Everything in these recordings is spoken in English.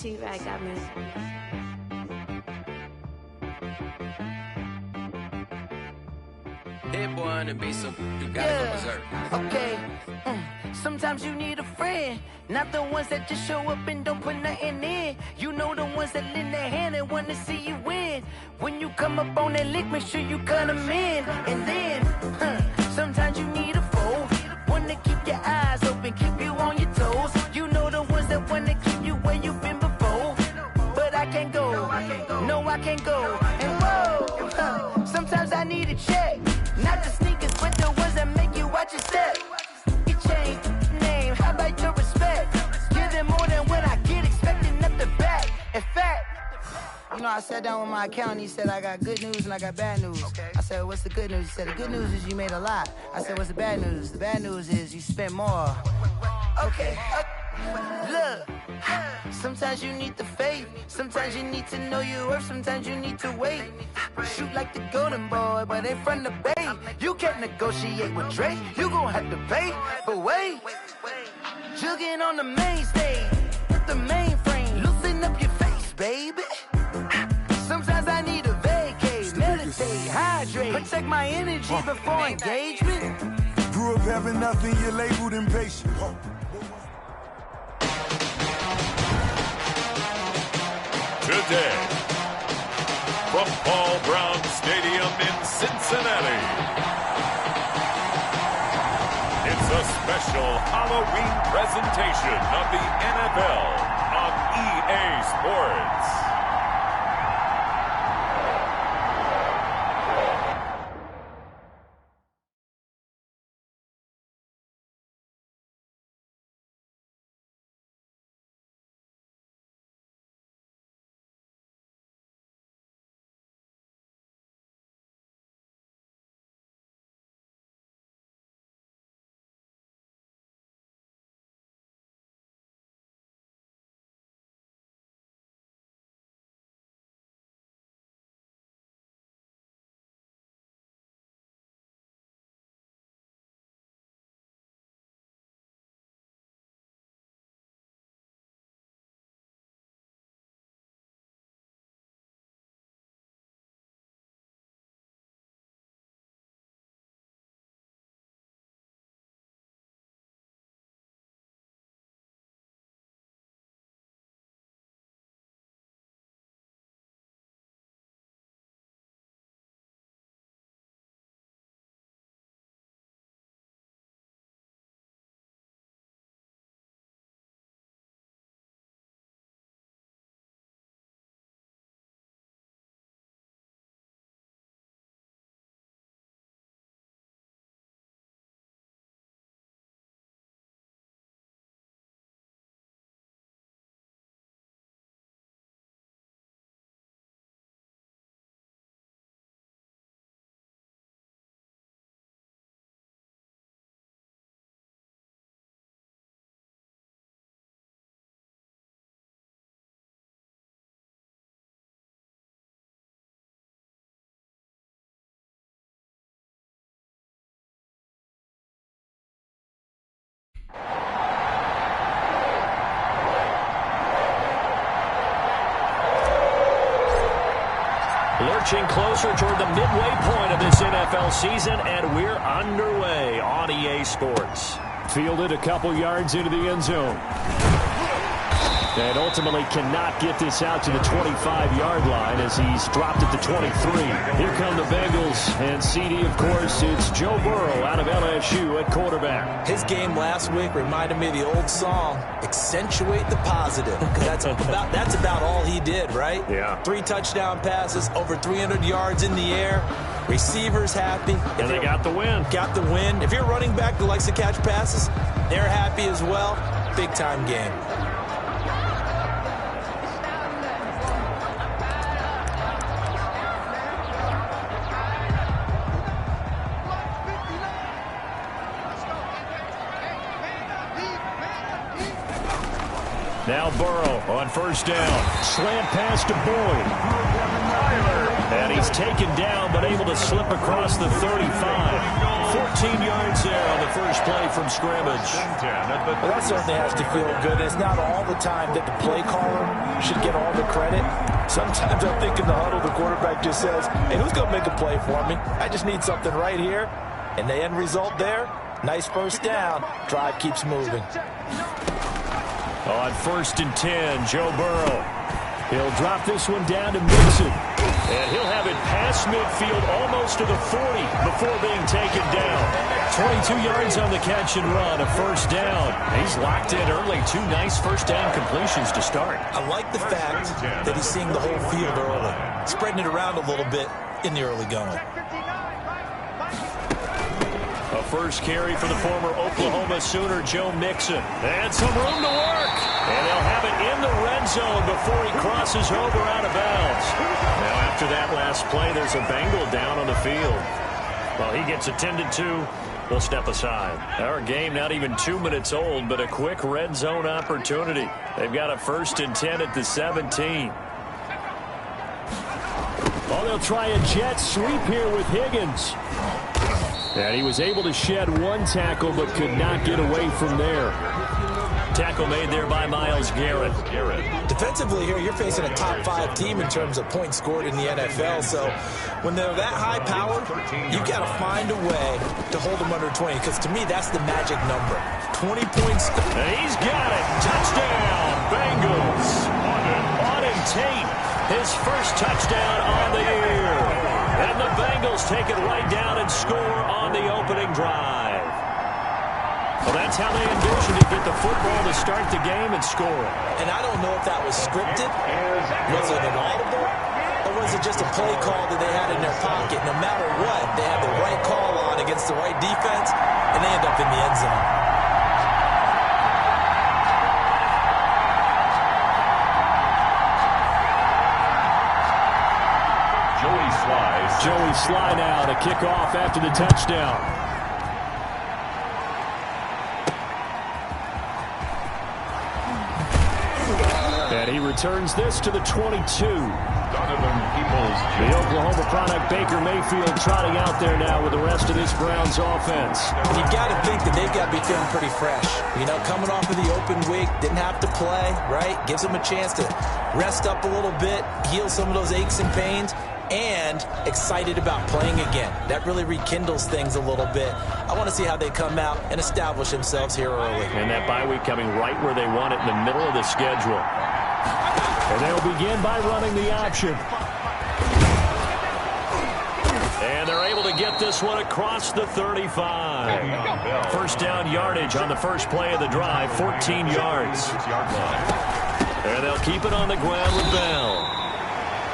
T-Rag got me. Hit boy on the beat, so you gotta go berserk. Okay. Sometimes you need a friend, not the ones that just show up and don't put nothing in. You know the ones that lend their hand and wanna see you win. When you come up on that lick, make sure you cut them in. And then, sometimes you need a foe, one to keep your eyes open, keep you on your toes. You know the ones that wanna keep you where you've been before. But I can't go, no I can't go. And whoa, sometimes I need a check, not the sneakers, but the ones that make you watch your step. Change name, how about your respect? Give them more than what I get, expecting nothing back. In fact, you know, I sat down with my accountant, he said I got good news and I got bad news. I said, what's the good news? He said, the good news is you made a lot. I said, what's the bad news? The bad news is you spent more. Okay, look, sometimes you need the faith, sometimes you need to know your worth, sometimes you need to wait. Shoot like the golden boy, but ain't from the bay. You can't negotiate with Drake, you gon' have to pay. But wait, jugging on the main stage, with the mainframe, loosen up your face, baby. Sometimes I need a vacate, meditate, hydrate, protect my energy before engagement. Grew up having nothing, you're labeled impatient. Today, from Paul Brown Stadium in Cincinnati, it's a special Halloween presentation of the NFL on EA Sports. Lurching closer toward the midway point of this NFL season, and we're underway on EA Sports. Fielded a couple yards into the end zone. And ultimately cannot get this out to the 25-yard line as he's dropped it to 23. Here come the Bengals, and CD, of course, it's Joe Burrow out of LSU at quarterback. His game last week reminded me of the old song, accentuate the positive. That's about all he did, right? Yeah. 3 touchdown passes, over 300 yards in the air. Receivers happy. And they got the win. Got the win. If you're a running back who likes to catch passes, they're happy as well. Big-time game. Now Burrow on first down. Slant pass to Boyd. And he's taken down, but able to slip across the 35. 14 yards there on the first play from scrimmage. Well, that certainly has to feel good. It's not all the time that the play caller should get all the credit. Sometimes I think in the huddle, the quarterback just says, hey, who's going to make a play for me? I just need something right here. And the end result there, nice first down. Drive keeps moving. On 1st and 10, Joe Burrow. He'll drop this one down to Mixon. And he'll have it past midfield almost to the 40 before being taken down. 22 yards on the catch and run, a first down. He's locked in early. 2 nice first down completions to start. I like the fact that he's seeing the whole field early, spreading it around a little bit in the early going. A first carry for the former Oklahoma Sooner, Joe Mixon. And some room to work. And they'll have it in the red zone before he crosses over out of bounds. Now after that last play, there's a Bengal down on the field. Well, he gets attended to. We'll step aside. Our game not even 2 minutes old, but a quick red zone opportunity. They've got a 1st and 10 at the 17. Oh, they'll try a jet sweep here with Higgins. And he was able to shed 1 tackle, but could not get away from there. Tackle made there by Myles Garrett. Defensively here, you're facing a top 5 team in terms of points scored in the NFL. So when they're that high powered, you've got to find a way to hold them under 20. Because to me, that's the magic number. 20 points. He's got it. Touchdown, Bengals. Auden Tate, his first touchdown on the year. And the Bengals take it right down and score on the opening drive. Well, that's how they envisioned to get the football to start the game and score. And I don't know if that was scripted. Was it an audible? Or was it just a play call that they had in their pocket? No matter what, they had the right call on against the right defense, and they end up in the end zone. Joey Sly now to kick off after the touchdown. And he returns this to the 22. The Oklahoma product, Baker Mayfield, trotting out there now with the rest of this Browns offense. You've got to think that they've got to be feeling pretty fresh. You know, coming off of the open week, didn't have to play, right? Gives them a chance to rest up a little bit, heal some of those aches and pains, and excited about playing again. That really rekindles things a little bit. I want to see how they come out and establish themselves here early. And that bye week coming right where they want it, in the middle of the schedule. And they'll begin by running the option. And they're able to get this one across the 35. First down yardage on the first play of the drive, 14 yards. And they'll keep it on the ground with Bell.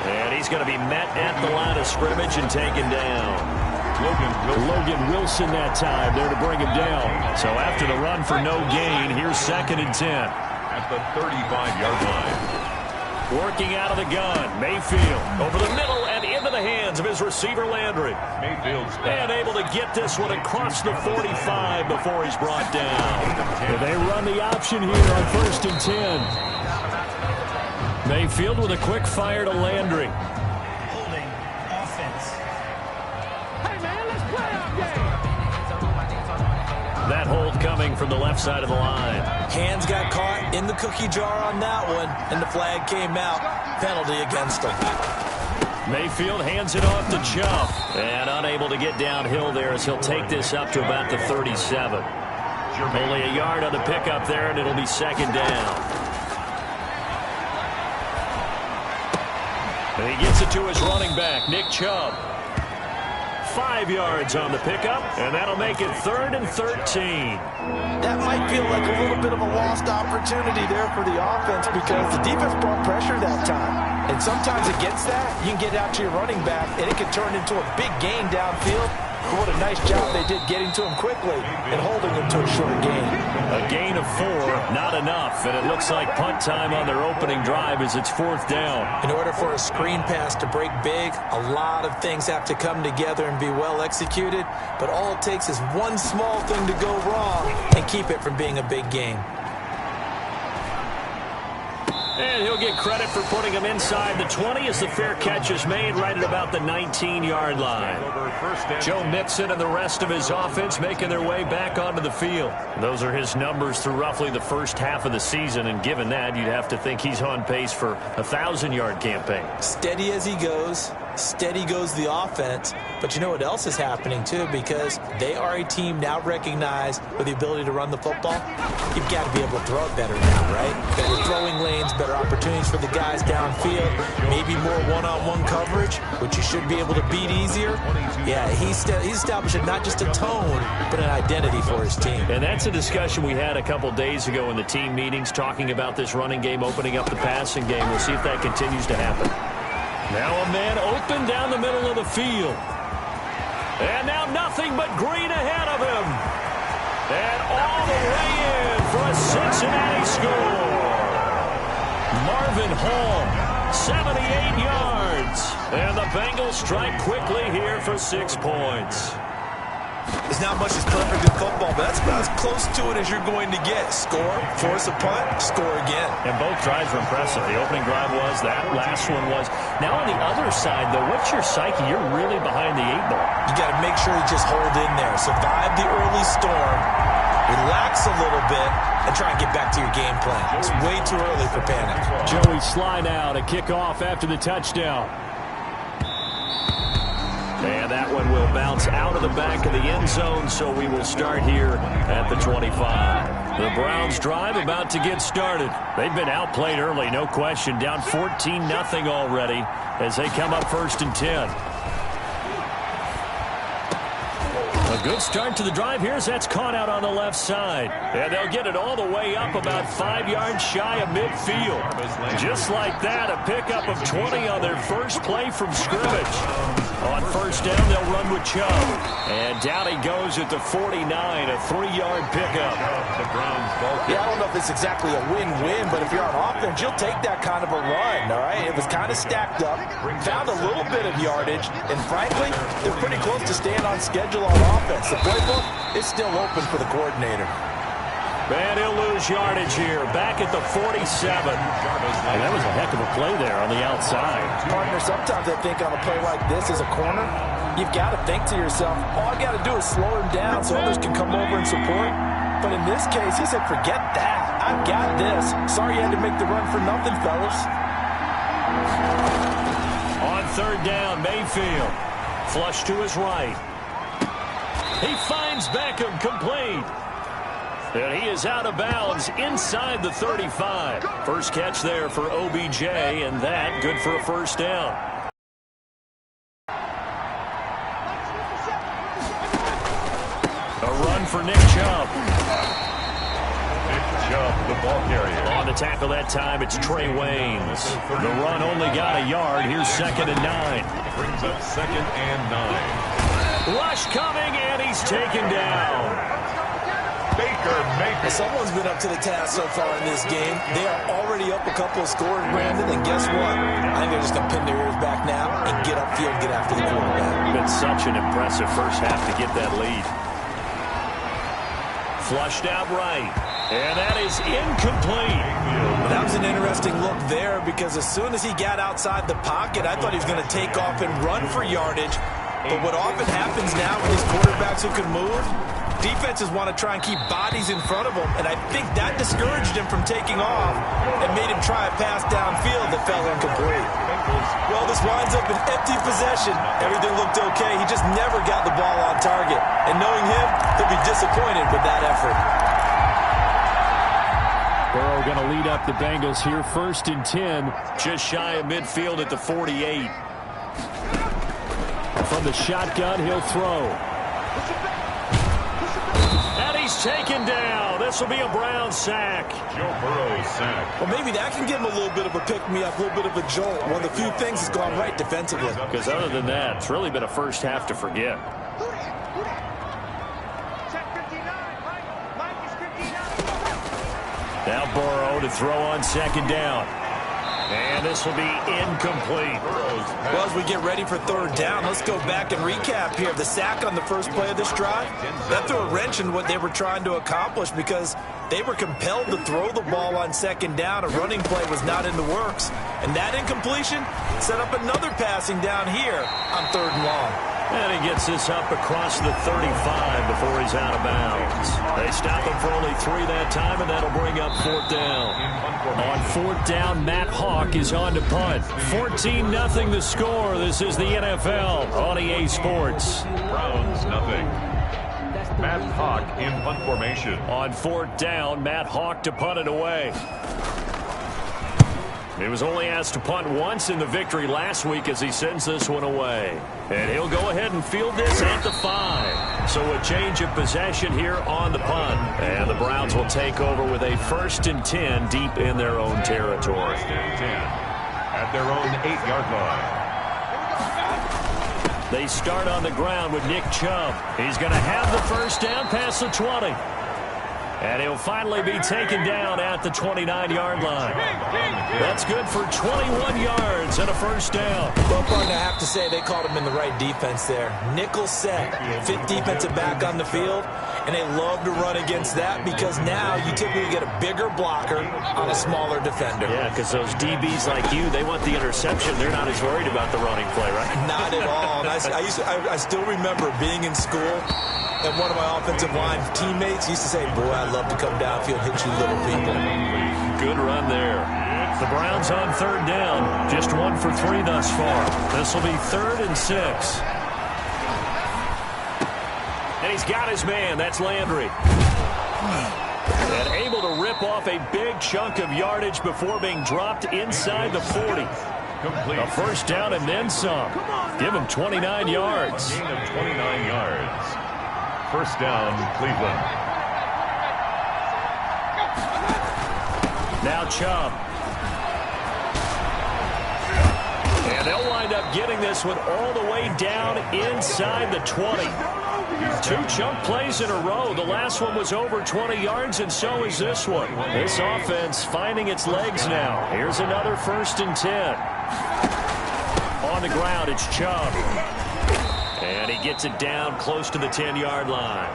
And he's going to be met at the line of scrimmage and taken down. Logan Wilson that time there to bring him down. So after the run for no gain, here's 2nd and 10. At the 35-yard line. Working out of the gun, Mayfield over the middle and into the hands of his receiver Landry. And able to get this one across the 45 before he's brought down. And they run the option here on 1st and 10. Mayfield with a quick fire to Landry. Holding offense. Hey, man, let's play our game. That hold coming from the left side of the line. Hands got caught in the cookie jar on that one, and the flag came out. Penalty against them. Mayfield hands it off to Chubb. And unable to get downhill there as he'll take this up to about the 37. Only a yard on the pickup there, and it'll be 2nd down. And he gets it to his running back, Nick Chubb. 5 yards on the pickup, and that'll make it 3rd and 13. That might feel like a little bit of a lost opportunity there for the offense because the defense brought pressure that time. And sometimes against that, you can get out to your running back, and it can turn into a big gain downfield. But what a nice job they did getting to him quickly and holding him to a short gain. A gain of 4, not enough, and it looks like punt time on their opening drive as it's 4th down. In order for a screen pass to break big, a lot of things have to come together and be well executed, but all it takes is one small thing to go wrong and keep it from being a big game. And he'll get credit for putting him inside the 20 as the fair catch is made right at about the 19-yard line. Joe Mixon and the rest of his offense making their way back onto the field. Those are his numbers through roughly the first half of the season, and given that, you'd have to think he's on pace for a 1,000-yard campaign. Steady as he goes. Steady goes the offense. But you know what else is happening, too, because they are a team now recognized with the ability to run the football. You've got to be able to throw it better now, right? Better throwing lanes, better opportunities for the guys downfield, maybe more one-on-one coverage, which you should be able to beat easier. Yeah, he's establishing not just a tone, but an identity for his team. And that's a discussion we had a couple days ago in the team meetings, talking about this running game opening up the passing game. We'll see if that continues to happen. Now a man open down the middle of the field. And now nothing but green ahead of him. And all the way in for a Cincinnati score. Marvin Hall, 78 yards. And the Bengals strike quickly here for 6 points. There's not much that's perfect in football, but that's about as close to it as you're going to get. Score, force a punt, score again. And both drives were impressive. The opening drive was, that last one was. Now on the other side, though, what's your psyche? You're really behind the 8 ball. You got to make sure you just hold in there. Survive the early storm, relax a little bit, and try and get back to your game plan. It's way too early for panic. Joey Sly now to kick off after the touchdown. And that one will bounce out of the back of the end zone, so we will start here at the 25. The Browns drive about to get started. They've been outplayed early, no question. Down 14-0 already as they come up 1st and 10. A good start to the drive here as that's caught out on the left side. And they'll get it all the way up about 5 yards shy of midfield. Just like that, a pickup of 20 on their first play from scrimmage. On 1st down, they'll run with Chubb. And down he goes at the 49, a 3-yard pickup. Yeah, I don't know if it's exactly a win-win, but if you're on offense, you'll take that kind of a run, all right? It was kind of stacked up, found a little bit of yardage, and frankly, they're pretty close to staying on schedule on offense. The playbook is still open for the coordinator. And he'll lose yardage here, back at the 47. And that was a heck of a play there on the outside. Partner, sometimes I think on a play like this as a corner, you've got to think to yourself, all I got to do is slow him down so others can come over and support. But in this case, he said, forget that. I've got this. Sorry you had to make the run for nothing, fellas. On 3rd down, Mayfield. Flush to his right. He finds Beckham complete. And he is out of bounds inside the 35. First catch there for OBJ, and that good for a 1st down. A run for Nick Chubb. Nick Chubb, the ball carrier. On the tackle that time, it's Trey Waynes. The run only got a yard. Here's 2nd and 9. Brings up 2nd and 9. Rush coming, and he's taken down. Baker Mayfield. Someone's been up to the task so far in this game. They are already up a couple of scores, Brandon, and guess what? I think they're just going to pin their ears back now and get upfield, get after the quarterback. Been such an impressive first half to get that lead. Flushed out right, and that is incomplete. Well, that was an interesting look there because as soon as he got outside the pocket, I thought he was going to take off and run for yardage. But what often happens now with these quarterbacks who can move, defenses want to try and keep bodies in front of him, and I think that discouraged him from taking off and made him try a pass downfield that fell incomplete. Well, this winds up an empty possession. Everything looked okay. He just never got the ball on target. And knowing him, he'll be disappointed with that effort. Burrow going to lead up the Bengals here. 1st and 10, just shy of midfield at the 48. From the shotgun, he'll throw. And he's taken down. This will be a Brown sack. Joe Burrow's sack. Well, maybe that can give him a little bit of a pick-me-up, a little bit of a jolt. One of the few things that's gone right defensively. Because other than that, it's really been a first half to forget. Now Burrow to throw on 2nd down. And this will be incomplete. Well, as we get ready for 3rd down, let's go back and recap here. The sack on the first play of this drive, that threw a wrench in what they were trying to accomplish because They were compelled to throw the ball on second down. A running play was not in the works. And that incompletion set up another passing down here on 3rd and long. And he gets this up across the 35 before he's out of bounds. They stop him for only 3 that time, and that'll bring up 4th down. On 4th down, Matt Hawk is on to punt. 14-0 the score. This is the NFL on EA Sports. Browns, nothing. Matt Hawk in punt formation. On 4th down, Matt Hawk to punt it away. He was only asked to punt once in the victory last week as he sends this one away. And he'll go ahead and field this at the 5. So a change of possession here on the punt. And the Browns will take over with a 1st and 10 deep in their own territory. 1st and 10 at their own 8-yard line. They start on the ground with Nick Chubb. He's going to have the 1st down past the 20. And he'll finally be taken down at the 29-yard line. That's good for 21 yards and a 1st down. Well, partner, I have to say they called him in the right defense there. Nickel set, 5th defensive back on the field, and they love to run against that because now you typically get a bigger blocker on a smaller defender. Yeah, because those DBs like you, they want the interception. They're not as worried about the running play, right? Not at all. And I still remember being in school, and one of my offensive line teammates used to say, boy, I'd love to come downfield and hit you little people. Good run there. The Browns on 3rd down. Just 1 for 3 thus far. This will be 3rd and 6. And he's got his man. That's Landry. And able to rip off a big chunk of yardage before being dropped inside the 40. Complete. A 1st down and then some. Give him 29 yards. Gain of 29 yards. 1st down, Cleveland. Now Chubb. And they'll wind up getting this one all the way down inside the 20. 2 chunk plays in a row. The last one was over 20 yards, and so is this one. This offense finding its legs now. Here's another 1st and 10. On the ground, it's Chubb. And he gets it down close to the 10-yard line.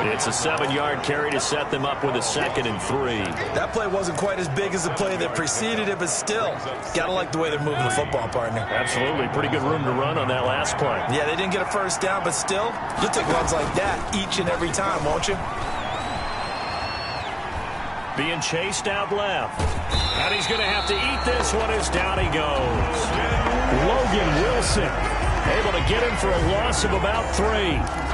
It's a 7-yard carry to set them up with a 2nd and 3. That play wasn't quite as big as the play that preceded it, but still, gotta like the way they're moving the football, partner. Absolutely. Pretty good room to run on that last play. Yeah, they didn't get a 1st down, but still, you'll take runs like that each and every time, won't you? Being chased out left. And he's going to have to eat this one as down he goes. Logan Wilson able to get him for a loss of about 3.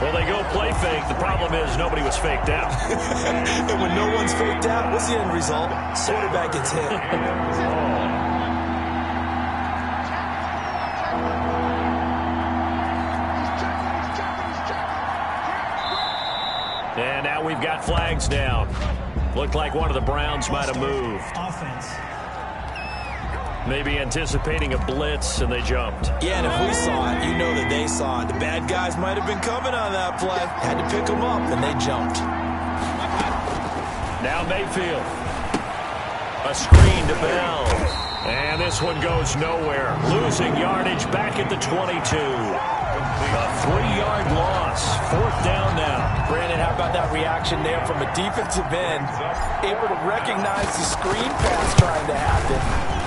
Well, they go play fake. The problem is nobody was faked out. And when no one's faked out, what's the end result? Quarterback gets hit. And now we've got flags down. Looked like one of the Browns might have moved. Offense. Maybe anticipating a blitz, and they jumped. Yeah, and if we saw it, you know that they saw it. The bad guys might have been coming on that play. Had to pick them up, and they jumped. Now Mayfield. A screen to Bell. And this one goes nowhere. Losing yardage back at the 22. A 3-yard loss. 4th down now. Brandon, how about that reaction there from a defensive end? Able to recognize the screen pass trying to happen.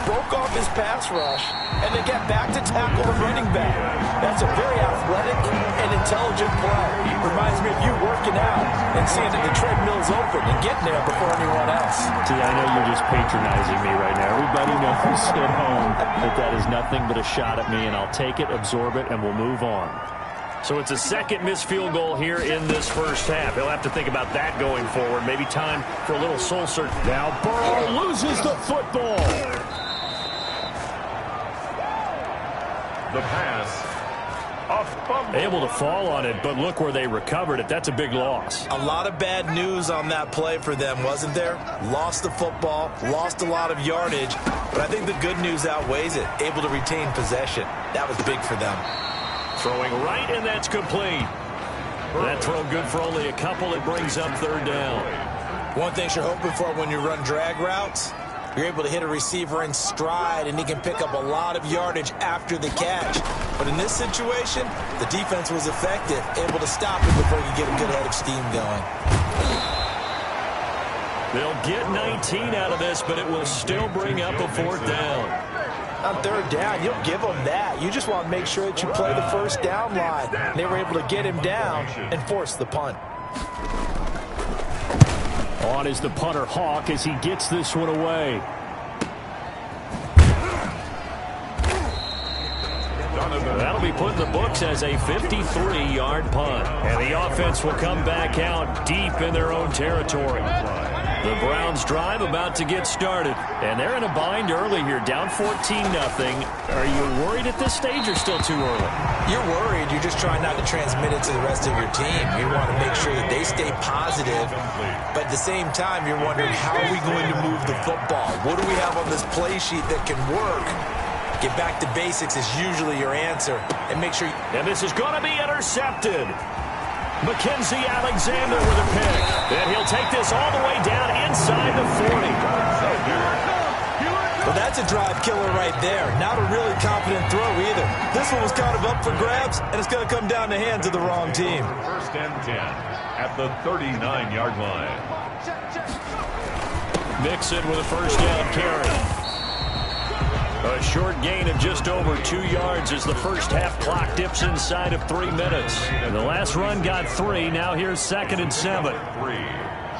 Broke off his pass rush, and then get back to tackle the running back. That's a very athletic and intelligent play. Reminds me of you working out and seeing that the treadmill's open and getting there before anyone else. See, I know you're just patronizing me right now. Everybody knows at home that is nothing but a shot at me, and I'll take it, absorb it, and we'll move on. So it's a 2nd missed field goal here in this 1st half. He'll have to think about that going forward. Maybe time for a little soul search. Now Burrow loses the football. The pass. A fumble. Able to fall on it, but look where they recovered it. That's a big loss. A lot of bad news on that play for them, wasn't there? Lost the football, lost a lot of yardage, but I think the good news outweighs it. Able to retain possession. That was big for them. Throwing right, and that's complete. That throw good for only a couple. It brings up 3rd down. One thing you're hoping for when you run drag routes, you're able to hit a receiver in stride, and he can pick up a lot of yardage after the catch. But in this situation, the defense was effective, able to stop him before you get a good head of steam going. They'll get 19 out of this, but it will still bring up a 4th down. On 3rd down, you'll give them that. You just want to make sure that you play the 1st down line. They were able to get him down and force the punt. On is the punter, Hawk, as he gets this one away. That'll be put in the books as a 53-yard punt. And the offense will come back out deep in their own territory. The Browns drive about to get started. And they're in a bind early here, down 14-0. Are you worried at this stage or still too early? You're worried. You're just trying not to transmit it to the rest of your team. You want to make sure that they stay positive. But at the same time, you're wondering, how are we going to move the football? What do we have on this play sheet that can work? Get back to basics is usually your answer. And make sure. And this is going to be intercepted. Mackenzie Alexander with a pick. And he'll take this all the way down inside the 40. Well, that's a drive killer right there. Not a really confident throw either. This one was kind of up for grabs, and it's going to come down the hands of the wrong team. 1st and 10 at the 39-yard line. Mixon with a 1st down carry. A short gain of just over 2 yards as the first half clock dips inside of 3 minutes. The last run got 3. Now here's 2nd and 7. 3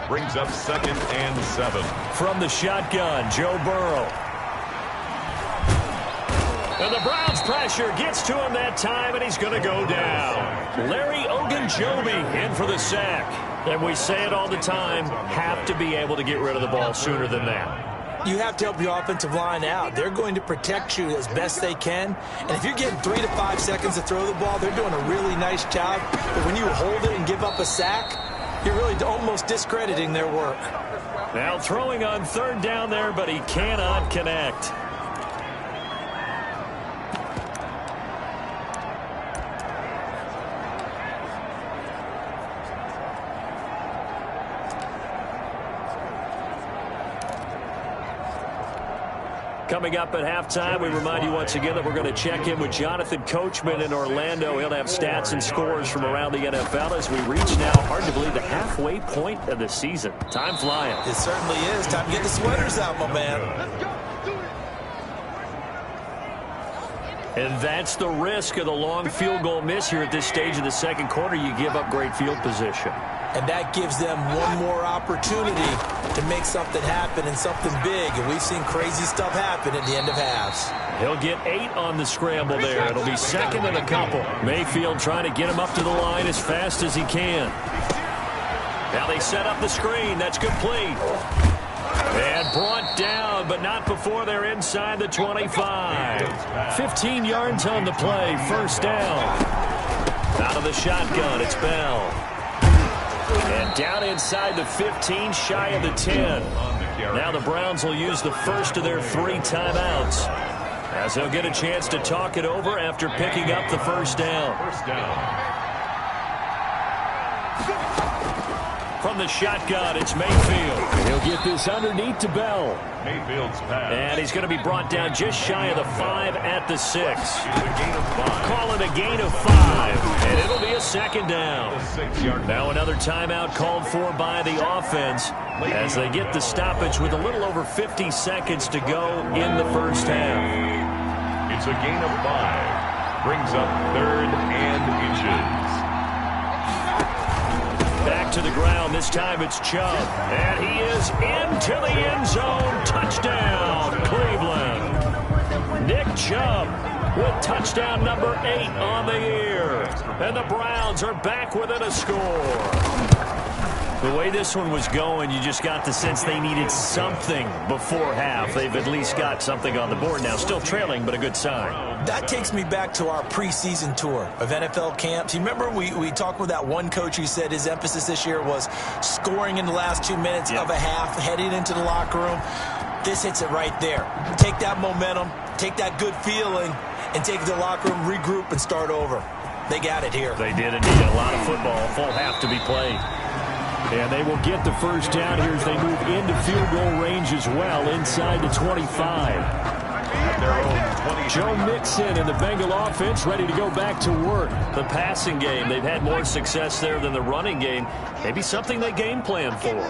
brings up 2nd and 7. From the shotgun, Joe Burrow. And the Browns pressure gets to him that time, and he's going to go down. Larry Ogunjobi in for the sack. And we say it all the time, have to be able to get rid of the ball sooner than that. You have to help your offensive line out. They're going to protect you as best they can. And if you're getting 3 to 5 seconds to throw the ball, they're doing a really nice job. But when you hold it and give up a sack, you're really almost discrediting their work. Now throwing on 3rd down there, but he cannot connect. Coming up at halftime, we remind you once again that we're going to check in with Jonathan Coachman in Orlando. He'll have stats and scores from around the NFL as we reach now, hard to believe, the halfway point of the season. Time flying. It certainly is. Time to get the sweaters out, my man. And that's the risk of the long field goal miss here at this stage of the 2nd quarter. You give up great field position. And that gives them one more opportunity to make something happen and something big. And we've seen crazy stuff happen at the end of halves. He'll get 8 on the scramble there. It'll be 2nd and a couple. Mayfield trying to get him up to the line as fast as he can. Now they set up the screen. That's complete. And brought down, but not before they're inside the 25. 15 yards on the play. 1st down. Out of the shotgun, it's Bell. And down inside the 15, shy of the 10. Now the Browns will use the first of their 3 timeouts, as they'll get a chance to talk it over after picking up the 1st down. From the shotgun, it's Mayfield. He'll get this underneath to Bell. Mayfield's pass. And he's going to be brought down just shy of the 5 at the 6. Call it a gain of 5. And it'll be a 2nd down. Now another timeout called for by the offense as they get the stoppage with a little over 50 seconds to go in the first half. It's a gain of 5. Brings up 3rd and inches. Back to the ground. This time it's Chubb. And he is into the end zone. Touchdown, Cleveland. Nick Chubb with touchdown number 8 on the year. And the Browns are back within a score. The way this one was going, you just got the sense they needed something before half. They've at least got something on the board now. Still trailing, but a good sign. That takes me back to our preseason tour of NFL camps. You remember we talked with that one coach who said his emphasis this year was scoring in the last 2 minutes of a half, heading into the locker room. This hits it right there. Take that momentum, take that good feeling, and take it to the locker room, regroup, and start over. They got it here. They did indeed. A lot of football, full half to be played. And they will get the first down here as they move into field goal range as well, inside the 25. at their own 20. Joe Mixon and the Bengal offense ready to go back to work. The passing game, they've had more success there than the running game. Maybe something they game plan for.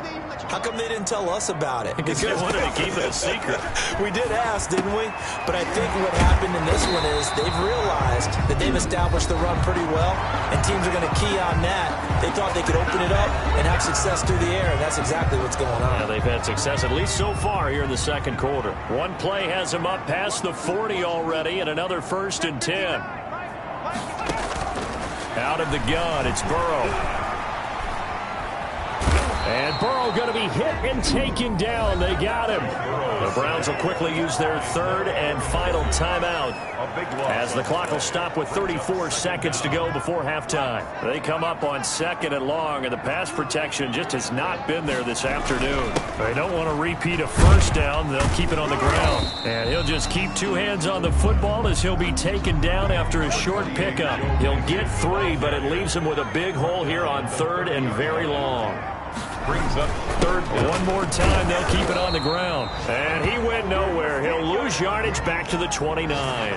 How come they didn't tell us about it? Because they wanted to keep it a secret. We did ask, didn't we? But I think what happened in this one is they've realized that they've established the run pretty well, and teams are going to key on that. They thought they could open it up and have success through the air, and that's exactly what's going on. Yeah, they've had success, at least so far, here in the second quarter. One play has them up past the 40 already, and another 1st and 10. Out of the gun, it's Burrow. And Burrow going to be hit and taken down. They got him. The Browns will quickly use their 3rd and final timeout as the clock will stop with 34 seconds to go before halftime. They come up on 2nd and long, and the pass protection just has not been there this afternoon. They don't want to repeat a 1st down. They'll keep it on the ground. And he'll just keep 2 hands on the football as he'll be taken down after a short pickup. He'll get 3, but it leaves him with a big hole here on 3rd and very long. Brings up 3rd. One more time, they'll keep it on the ground. And he went nowhere. He'll lose yardage back to the 29.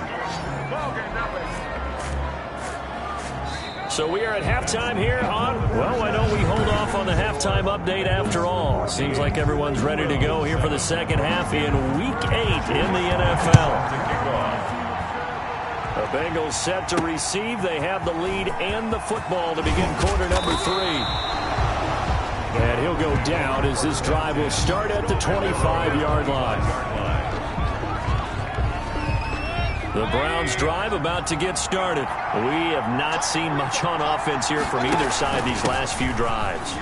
So we are at halftime here on, well, I know we hold off on the halftime update after all. Seems like everyone's ready to go here for the second half in Week 8 in the NFL. The Bengals set to receive. They have the lead and the football to begin quarter number 3. And he'll go down as this drive will start at the 25-yard line. The Browns drive about to get started. We have not seen much on offense here from either side these last few drives.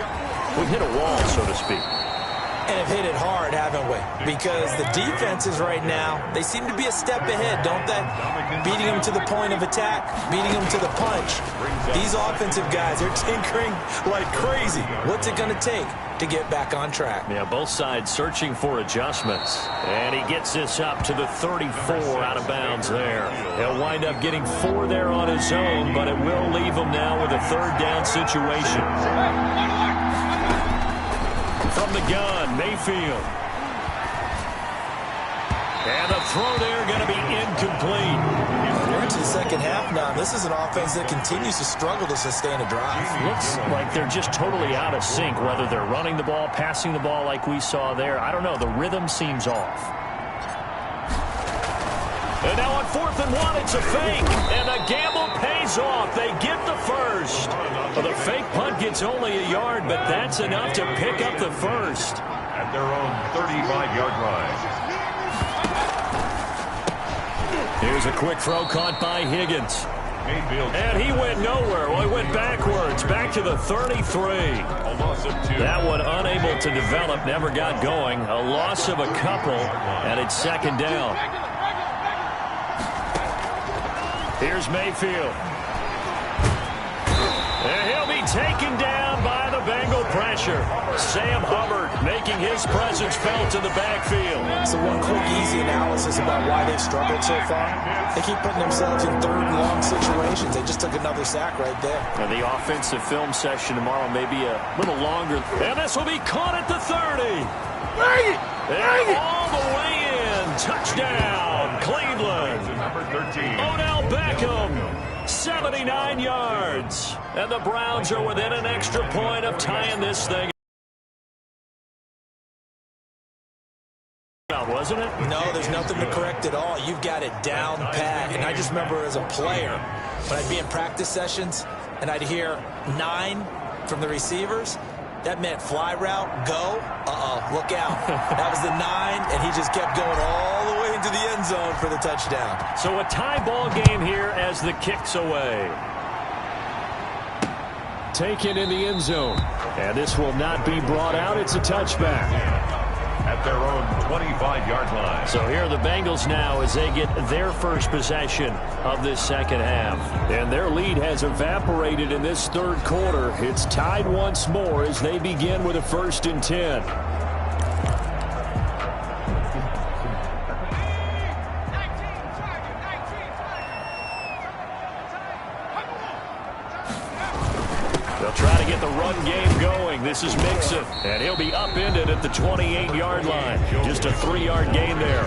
We've hit a wall, so to speak. And have hit it hard, haven't we? Because the defenses right now, they seem to be a step ahead, don't they? Beating them to the point of attack, beating them to the punch. These offensive guys, they're tinkering like crazy. What's it going to take to get back on track? Yeah, both sides searching for adjustments. And he gets this up to the 34 out of bounds there. He'll wind up getting 4 there on his own, but it will leave him now with a 3rd down situation. From the gun, Mayfield. And the throw there going to be incomplete. We're into the second half now. This is an offense that continues to struggle to sustain a drive. Looks like they're just totally out of sync, whether they're running the ball, passing the ball like we saw there. I don't know. The rhythm seems off. And now on 4th and 1, it's a fake. And the gamble pays off. They get the 1st. Well, the fake punt gets only a yard, but that's enough to pick up the 1st. At their own 35-yard line. Here's a quick throw caught by Higgins. And he went nowhere. Well, he went backwards, back to the 33. That one unable to develop, never got going. A loss of a couple, and it's 2nd down. Here's Mayfield. And he'll be taken down by the Bengal pressure. Sam Hubbard making his presence felt in the backfield. So one quick, easy analysis about why they've struggled so far. They keep putting themselves in 3rd and long situations. They just took another sack right there. And the offensive film session tomorrow may be a little longer. And this will be caught at the 30. And all the way in. Touchdown, Cleveland. Number 13. Odell Beckham, 79 yards. And the Browns are within an extra point of tying this thing. Wasn't it? No, there's nothing to correct at all. You've got it down pat. And I just remember as a player, when I'd be in practice sessions and I'd hear 9 from the receivers, that meant fly route, go, look out. That was the 9, and he just kept going all the way into the end zone for the touchdown. So a tie ball game here as the kick's away. Taken in the end zone. And this will not be brought out. It's a touchback. At their own 25-yard line. So here are the Bengals now as they get their first possession of this second half. And their lead has evaporated in this 3rd quarter. It's tied once more as they begin with a 1st and 10. They'll try to get the run game going. This is Mixon, and he'll be upended at the 28-yard line. Just a 3-yard gain there.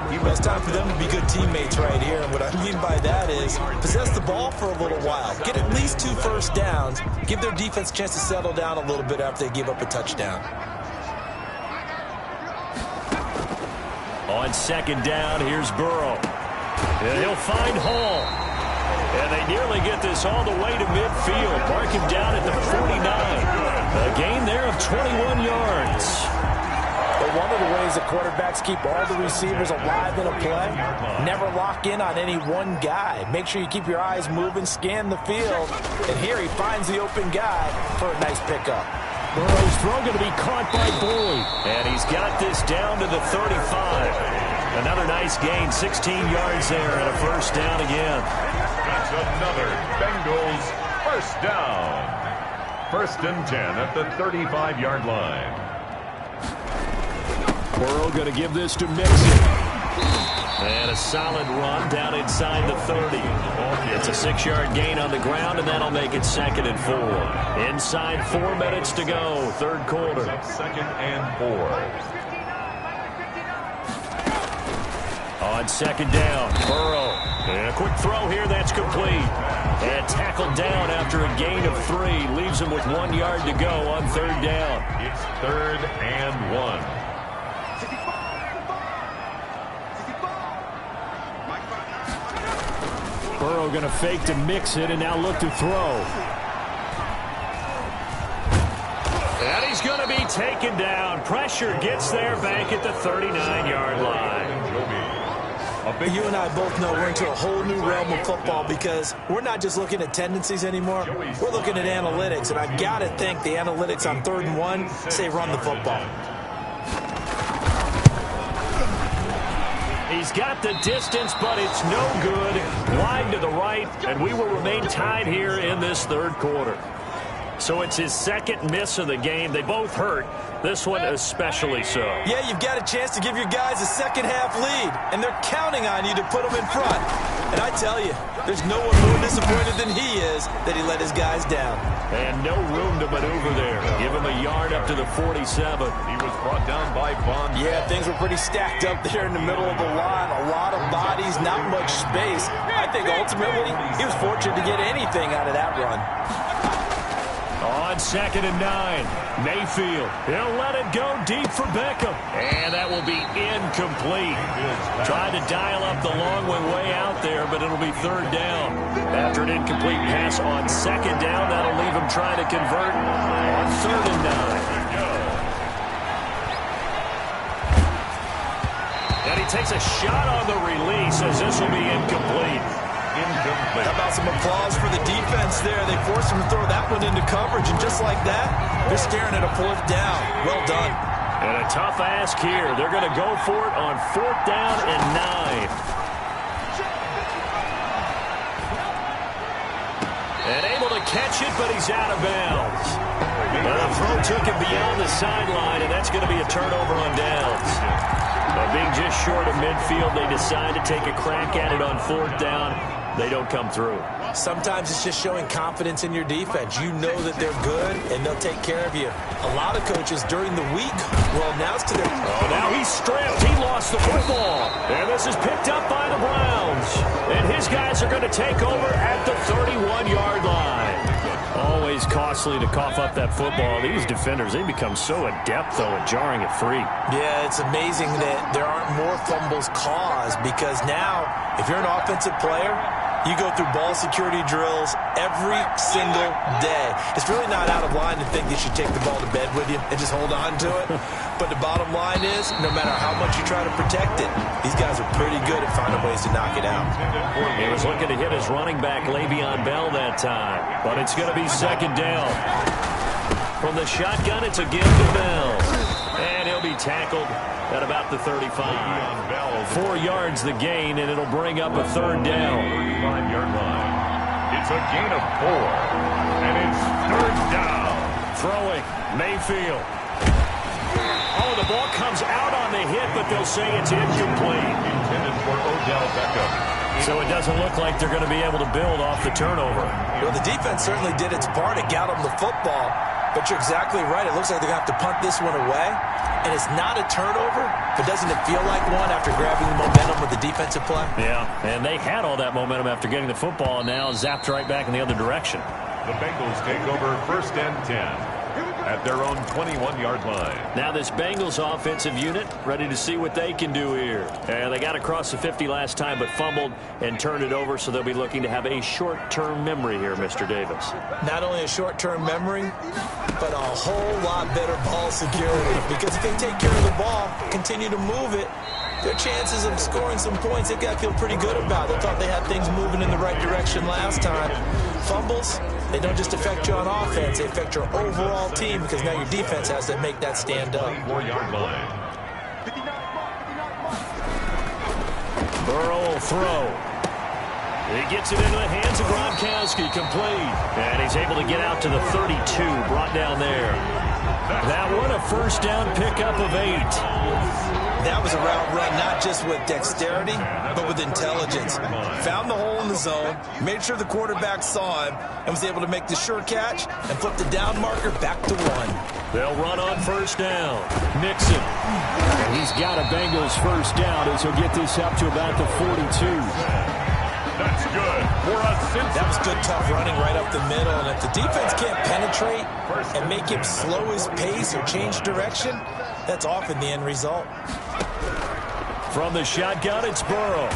Well, it's time for them to be good teammates right here. And what I mean by that is possess the ball for a little while. Get at least 2 first downs. Give their defense a chance to settle down a little bit after they give up a touchdown. On second down, here's Burrow. And he'll find Hall. And they nearly get this all the way to midfield. Mark him down at the 49. A gain there of 21 yards. But one of the ways that quarterbacks keep all the receivers alive in a play, never lock in on any one guy. Make sure you keep your eyes moving, scan the field. And here he finds the open guy for a nice pickup. Burrow's throw going to be caught by Boyd. And he's got this down to the 35. Another nice gain, 16 yards there, and a first down again. That's another Bengals first down. 1st and 10 at the 35-yard line. Burrow going to give this to Mixon. And a solid run down inside the 30. It's a 6-yard gain on the ground, and that'll make it 2nd and 4. Inside 4 minutes to go, 3rd quarter. 2nd and 4. On 2nd down, Burrow. And a quick throw here, that's complete. And tackled down after a gain of 3. Leaves him with 1 yard to go on 3rd down. It's 3rd and 1. Burrow going to fake to mix it and now look to throw. And he's going to be taken down. Pressure gets there back at the 39-yard line. You and I both know we're into a whole new realm of football because we're not just looking at tendencies anymore. We're looking at analytics, and I've got to think the analytics on 3rd and 1 say run the football. He's got the distance, but it's no good. Wide to the right, and we will remain tied here in this 3rd quarter. So it's his 2nd miss of the game. They both hurt. This one especially so. Yeah, you've got a chance to give your guys a second-half lead, and they're counting on you to put them in front. And I tell you, there's no one more disappointed than he is that he let his guys down. And no room to maneuver there. Give him a yard up to the 47. He was brought down by Bond. Yeah, things were pretty stacked up there in the middle of the line. A lot of bodies, not much space. I think ultimately he was fortunate to get anything out of that run. On 2nd and 9, Mayfield. He'll let it go deep for Beckham. And that will be incomplete. Tried to dial up the long way out there, but it'll be 3rd down. After an incomplete pass on 2nd down, that'll leave him trying to convert on 3rd and 9. And he takes a shot on the release as this will be incomplete. How about some applause for the defense there? They forced him to throw that one into coverage, and just like that, they're staring at a 4th down. Well done. And a tough ask here. They're going to go for it on 4th down and 9. And able to catch it, but he's out of bounds. But the throw took him beyond the sideline, and that's going to be a turnover on downs. But being just short of midfield, they decide to take a crack at it on 4th down. They don't come through. Sometimes it's just showing confidence in your defense. You know that they're good, and they'll take care of you. A lot of coaches during the week will announce to their... Oh, now he's stripped. He lost the football. And this is picked up by the Browns. And his guys are going to take over at the 31-yard line. Always costly to cough up that football. These defenders, they become so adept, though, at jarring it free. Yeah, it's amazing that there aren't more fumbles caused because now, if you're an offensive player, you go through ball security drills every single day. It's really not out of line to think you should take the ball to bed with you and just hold on to it. But the bottom line is, no matter how much you try to protect it, these guys are pretty good at finding ways to knock it out. He was looking to hit his running back, Le'Veon Bell, that time. But it's going to be 2nd down. From the shotgun, it's a give to Bell. And he'll be tackled at about the 35. 4 yards the gain, and it'll bring up a 3rd down. 35-yard line. It's a gain of 4. And it's 3rd down. Throwing, Mayfield. Oh, the ball comes out on the hit, but they'll say it's incomplete. Intended for Odell Beckham. So it doesn't look like they're going to be able to build off the turnover. Well, the defense certainly did its part. It got them the football. But you're exactly right. It looks like they're going to have to punt this one away. And it's not a turnover, but doesn't it feel like one after grabbing the momentum with the defensive play? Yeah, and they had all that momentum after getting the football, and now zapped right back in the other direction. The Bengals take over 1st and 10 at their own 21-yard line. Now this Bengals offensive unit ready to see what they can do here. And they got across the 50 last time, but fumbled and turned it over, so they'll be looking to have a short-term memory here, Mr. Davis. Not only a short-term memory, but a whole lot better ball security. Because if they take care of the ball, continue to move it, their chances of scoring some points, they've got to feel pretty good about. They thought they had things moving in the right direction last time. Fumbles, they don't just affect you on offense, they affect your overall team because now your defense has to make that stand up. 24-yard line. Burrow will throw. He gets it into the hands of Gronkowski, complete. And he's able to get out to the 32, brought down there. That one a first down pickup of 8. That was a route run not just with dexterity, but with intelligence. Found the hole in the zone, made sure the quarterback saw him, and was able to make the sure catch and flip the down marker back to 1. They'll run on first down. Mixon. And he's got a Bengals first down as he'll get this up to about the 42. That's good for us. That was good, tough running right up the middle. And if the defense can't penetrate and make him slow his pace or change direction, that's often the end result. From the shotgun, it's Burrow.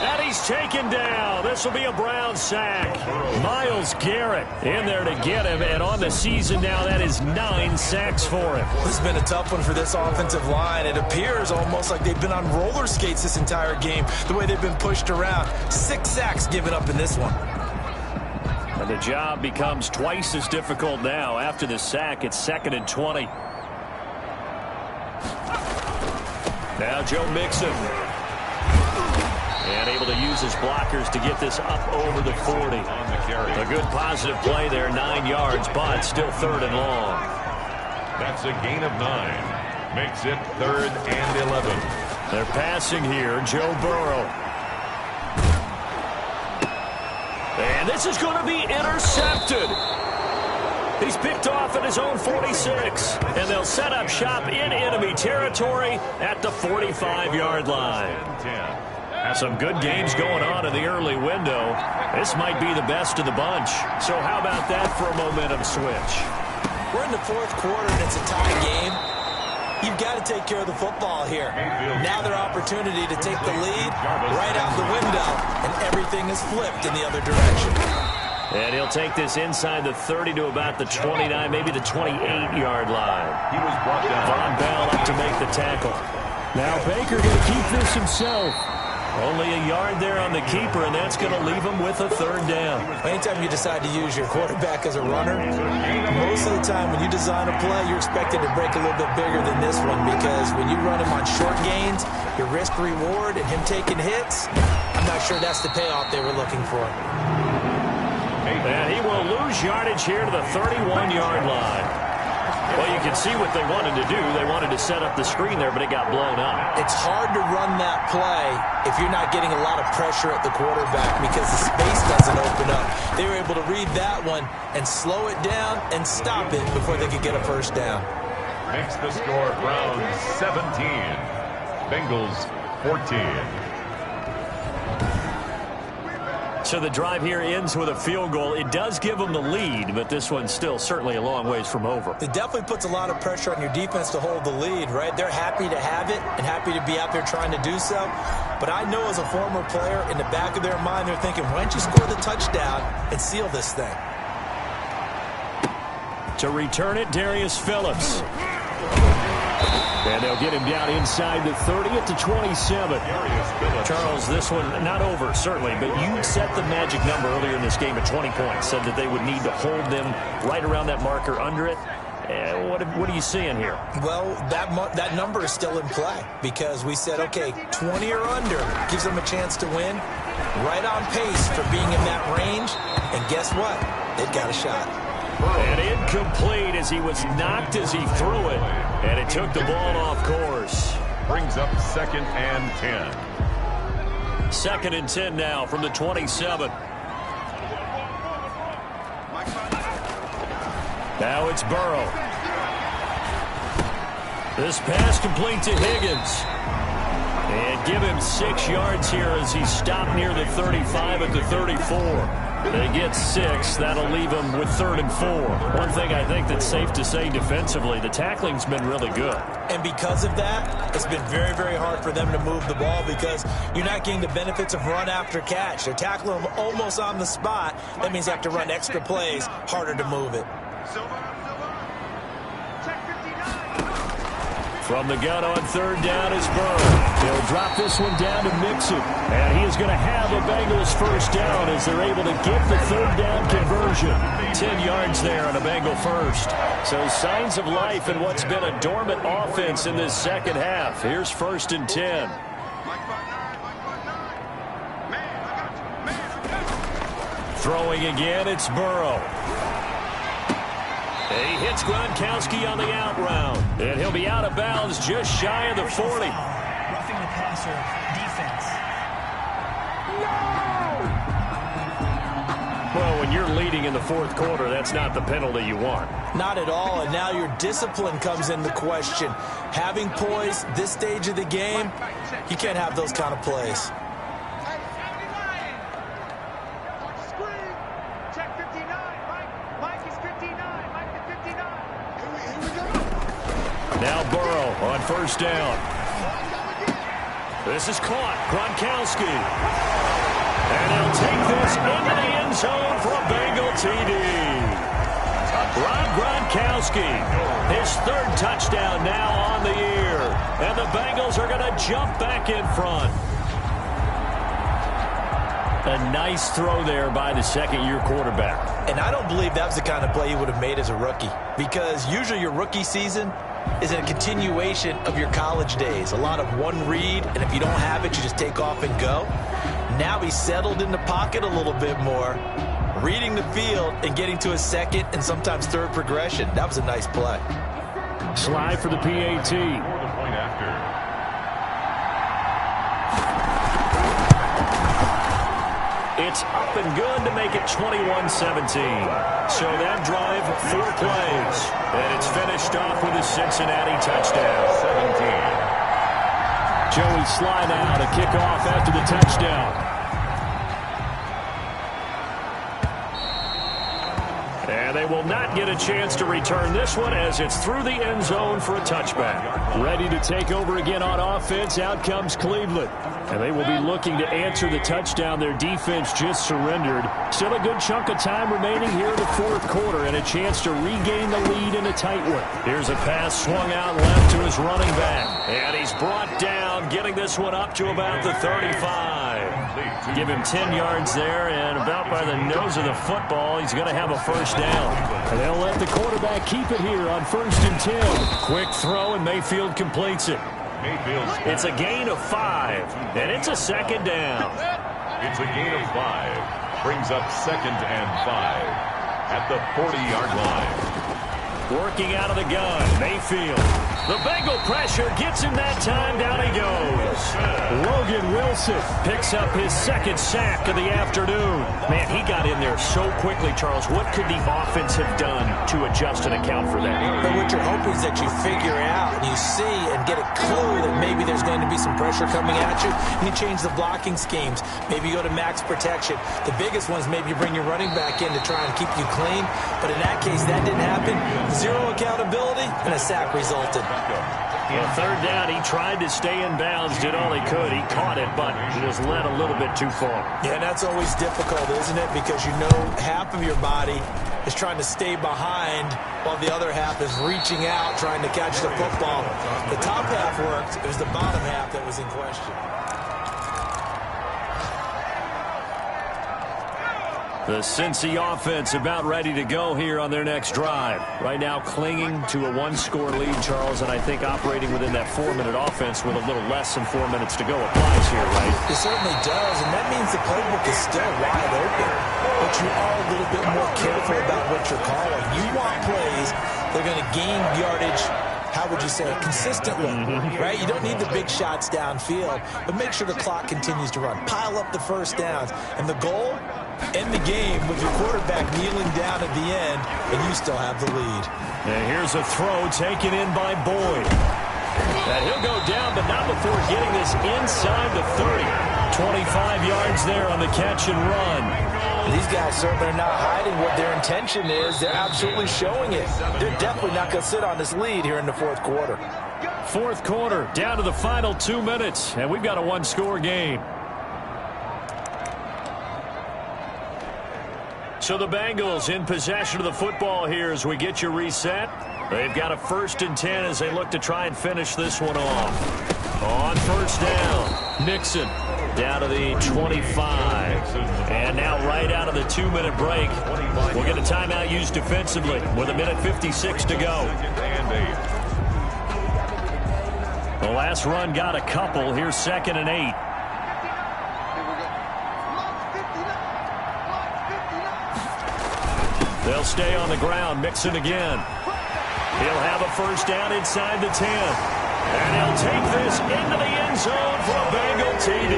And he's taken down. This will be a Brown sack. Myles Garrett in there to get him. And on the season now, that is 9 sacks for him. This has been a tough one for this offensive line. It appears almost like they've been on roller skates this entire game, the way they've been pushed around. 6 sacks given up in this one. And the job becomes twice as difficult now. After the sack, it's 2nd and 20. Now Joe Mixon. And able to use his blockers to get this up over the 40. A good positive play there, 9 yards, but still 3rd and long. That's a gain of 9. Makes it 3rd and 11. They're passing here, Joe Burrow. And this is going to be intercepted. He's picked off at his own 46. And they'll set up shop in enemy territory at the 45-yard line. Some good games going on in the early window. This might be the best of the bunch. So how about that for a momentum switch? We're in the 4th quarter, and it's a tie game. You've got to take care of the football here. Now their opportunity to take the lead right out the window, and everything is flipped in the other direction. And he'll take this inside the 30 to about the 29, maybe the 28-yard line. He was brought down. Von Bell up to make the tackle. Now Baker going to keep this himself. Only a yard there on the keeper, and that's going to leave him with a 3rd down. Anytime you decide to use your quarterback as a runner, most of the time when you design a play, you're expected to break a little bit bigger than this one, because when you run him on short gains, your risk-reward and him taking hits, I'm not sure that's the payoff they were looking for. And he will lose yardage here to the 31-yard line. Well, you can see what they wanted to do. They wanted to set up the screen there, but it got blown up. It's hard to run that play if you're not getting a lot of pressure at the quarterback because the space doesn't open up. They were able to read that one and slow it down and stop it before they could get a first down. Makes the score Browns 17, Bengals 14. So the drive here ends with a field goal. It does give them the lead, but this one's still certainly a long ways from over. It definitely puts a lot of pressure on your defense to hold the lead, right? They're happy to have it and happy to be out there trying to do so. But I know as a former player, in the back of their mind, they're thinking, why don't you score the touchdown and seal this thing? To return it, Darius Phillips. And they'll get him down inside the 30 at the 27. Charles, this one not over, certainly, but you set the magic number earlier in this game at 20 points, said that they would need to hold them right around that marker under it. What are you seeing here? Well, that number is still in play because we said, okay, 20 or under gives them a chance to win. Right on pace for being in that range. And guess what? They've got a shot. And incomplete as he was knocked as he threw it. And it took the ball off course. Brings up 2nd and 10. 2nd and 10 now from the 27. Now it's Burrow. This pass complete to Higgins. And give him 6 yards here as he's stopped near the 35 at the 34. They get 6. That'll leave them with 3rd and 4. One thing I think that's safe to say defensively, the tackling's been really good. And because of that, it's been very, very hard for them to move the ball because you're not getting the benefits of run after catch. They're tackling them almost on the spot. That means you have to run extra plays, harder to move it. From the gun on 3rd down is Burrow. He'll drop this one down to Mixon. And he is going to have a Bengals 1st down as they're able to get the 3rd down conversion. 10 yards there on a Bengal 1st. So signs of life in what's been a dormant offense in this 2nd half. Here's 1st and 10. Throwing again, it's Burrow. He hits Gronkowski on the out route. And he'll be out of bounds just shy of the 40. Roughing the passer defense. Well, when you're leading in the 4th quarter, that's not the penalty you want. Not at all, and now your discipline comes into question. Having poise this stage of the game, you can't have those kind of plays. Now Burrow on 1st down. This is caught. Gronkowski. And he'll take this into the end zone for a Bengal TD. Rob Gronkowski, his 3rd touchdown now on the year. And the Bengals are going to jump back in front. A nice throw there by the 2nd-year quarterback. And I don't believe that was the kind of play he would have made as a rookie. Because usually your rookie season is a continuation of your college days. A lot of one read, and if you don't have it, you just take off and go. Now he's settled in the pocket a little bit more, reading the field and getting to his 2nd and sometimes 3rd progression. That was a nice play. Slide for the PAT. It's up and good to make it 21-17. So that drive, 4 plays. And it's finished off with a Cincinnati touchdown. 17. Joey Slye now to kick off after the touchdown. And they will not get a chance to return this one as it's through the end zone for a touchback. Ready to take over again on offense. Out comes Cleveland. And they will be looking to answer the touchdown their defense just surrendered. Still a good chunk of time remaining here in the 4th quarter and a chance to regain the lead in a tight one. Here's a pass swung out left to his running back. And he's brought down, getting this one up to about the 35. Give him 10 yards there, and about by the nose of the football, he's going to have a 1st down. And they'll let the quarterback keep it here on 1st and 10. Quick throw, and Mayfield completes it. It's a gain of 5, and it's a 2nd down. It's a gain of 5. Brings up 2nd and 5 at the 40-yard line. Working out of the gun, Mayfield. The Bengal pressure gets him that time. Down he goes. Logan Wilson picks up his 2nd sack of the afternoon. Man, he got in there so quickly, Charles. What could the offense have done to adjust and account for that? But what you're hoping is that you figure out and you see and get a clue that maybe there's going to be some pressure coming at you, and you change the blocking schemes. Maybe you go to max protection. The biggest one is maybe you bring your running back in to try and keep you clean. But in that case, that didn't happen. 0 accountability, and a sack resulted. Well, 3rd down, he tried to stay in bounds, did all he could. He caught it, but he was led a little bit too far. Yeah, and that's always difficult, isn't it? Because you know half of your body is trying to stay behind while the other half is reaching out, trying to catch the football. The top half worked. It was the bottom half that was in question. The Cincy offense about ready to go here on their next drive. Right now clinging to a 1-score lead, Charles, and I think operating within that 4-minute offense with a little less than 4 minutes to go applies here, right? It certainly does, and that means the playbook is still wide open. But you are a little bit more careful about what you're calling. You want plays that are going to gain yardage how would you say it, consistently, right? You don't need the big shots downfield, but make sure the clock continues to run. Pile up the first downs. And the goal, end the game with your quarterback kneeling down at the end, and you still have the lead. And here's a throw taken in by Boyd. And he'll go down, but not before getting this inside the 30. 25 yards there on the catch and run. These guys certainly are not hiding what their intention is. They're absolutely showing it. They're definitely not going to sit on this lead here in the fourth quarter. Fourth quarter, down to the final 2 minutes, and we've got a one-score game. So the Bengals in possession of the football here as we get you reset. They've got a 1st and 10 as they look to try and finish this one off. On first down, Mixon down to the 25. And now right out of the 2-minute break, we'll get a timeout used defensively with 1:56 to go. The last run got a couple. Here's 2nd and 8. They'll stay on the ground. Mixon again. He'll have a first down inside the 10. And he'll take this into the end zone for a Bengal TD.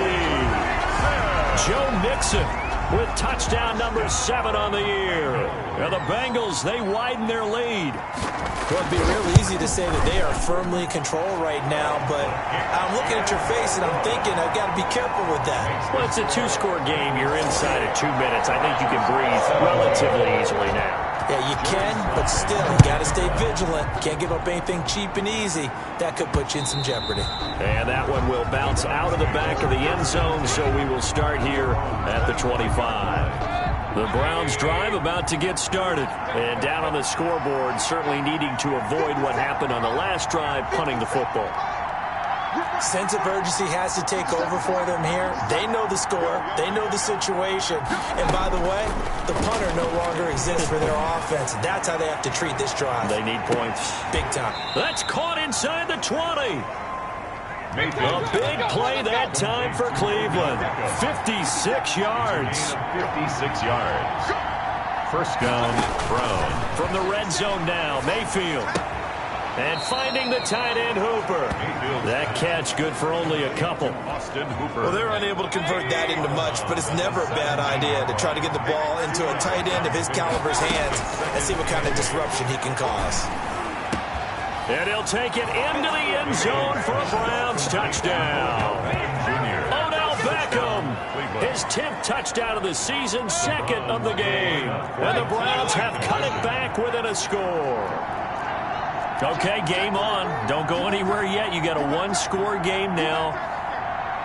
Joe Mixon with touchdown number 7 on the year. And the Bengals, they widen their lead. Well, it'd be real easy to say that they are firmly in control right now, but I'm looking at your face and I'm thinking I've got to be careful with that. Well, it's a 2-score game. You're inside of 2 minutes. I think you can breathe relatively easily now. Yeah, you can, but still, you got to stay vigilant. Can't give up anything cheap and easy. That could put you in some jeopardy. And that one will bounce out of the back of the end zone, so we will start here at the 25. The Browns drive about to get started. And down on the scoreboard, certainly needing to avoid what happened on the last drive, punting the football. Sense of urgency has to take over for them here. They know the score. They know the situation. And by the way, the punter no longer exists for their offense. That's how they have to treat this drive. They need points. Big time. That's caught inside the 20. A big play that time for Cleveland. 56 yards. 56 yards. First down, Brown. From the red zone now, Mayfield. And finding the tight end, Hooper. That catch good for only a couple. Austin Hooper. Well, they're unable to convert that into much, but it's never a bad idea to try to get the ball into a tight end of his caliber's hands and see what kind of disruption he can cause. And he'll take it into the end zone for a Browns touchdown. Odell Beckham, his 10th touchdown of the season, 2nd of the game. And the Browns have cut it back within a score. Okay, game on. Don't go anywhere yet. You got a 1-score game now.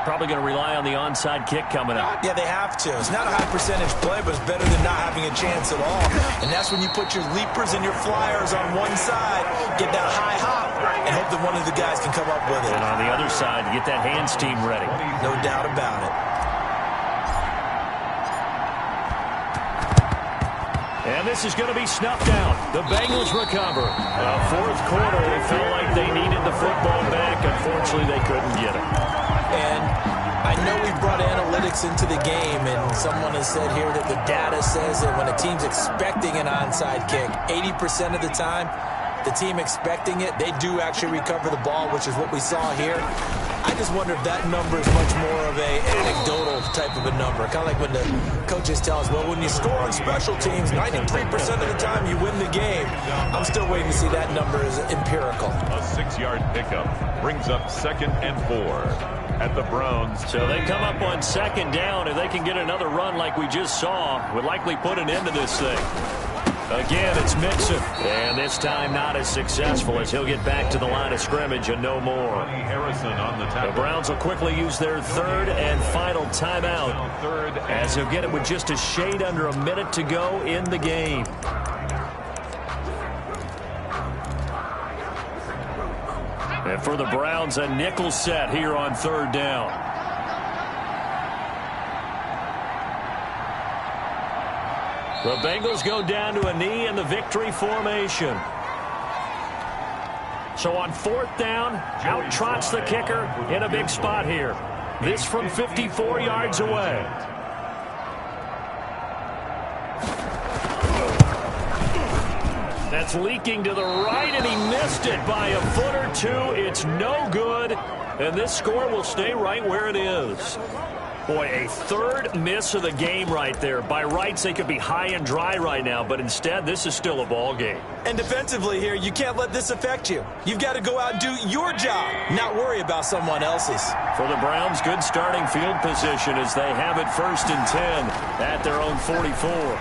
Probably going to rely on the onside kick coming up. Yeah, they have to. It's not a high percentage play, but it's better than not having a chance at all. And that's when you put your leapers and your flyers on one side, get that high hop, and hope that one of the guys can come up with it. And on the other side, get that hands team ready. No doubt about it. And this is going to be snuffed out. The Bengals recover. Fourth quarter, it felt like they needed the football back. Unfortunately, they couldn't get it. And I know we brought analytics into the game, and someone has said here that the data says that when a team's expecting an onside kick, 80% of the time, the team expecting it, they do actually recover the ball, which is what we saw here. I just wonder if that number is much more of a anecdotal type of a number. Kind of like when the coaches tell us, well, when you score on special teams, 93% of the time you win the game. I'm still waiting to see that number as empirical. A 6-yard pickup brings up 2nd and 4 at the Browns. So they come up on 2nd down. If they can get another run like we just saw, would likely put an end to this thing. Again, it's Mixon. And this time not as successful as he'll get back to the line of scrimmage and no more. Harrison on the tackle. The Browns will quickly use their 3rd and final timeout as they'll get it with just a shade under a minute to go in the game. And for the Browns, a nickel set here on 3rd down. The Bengals go down to a knee in the victory formation. So on 4th down, out trots the kicker in a big spot here. This from 54 yards away. That's leaking to the right, and he missed it by a foot or two. It's no good, and this score will stay right where it is. Boy, a third miss of the game right there. By rights, they could be high and dry right now, but instead, this is still a ball game. And defensively here, you can't let this affect you. You've got to go out and do your job, not worry about someone else's. For the Browns, good starting field position as they have it 1st and 10 at their own 44.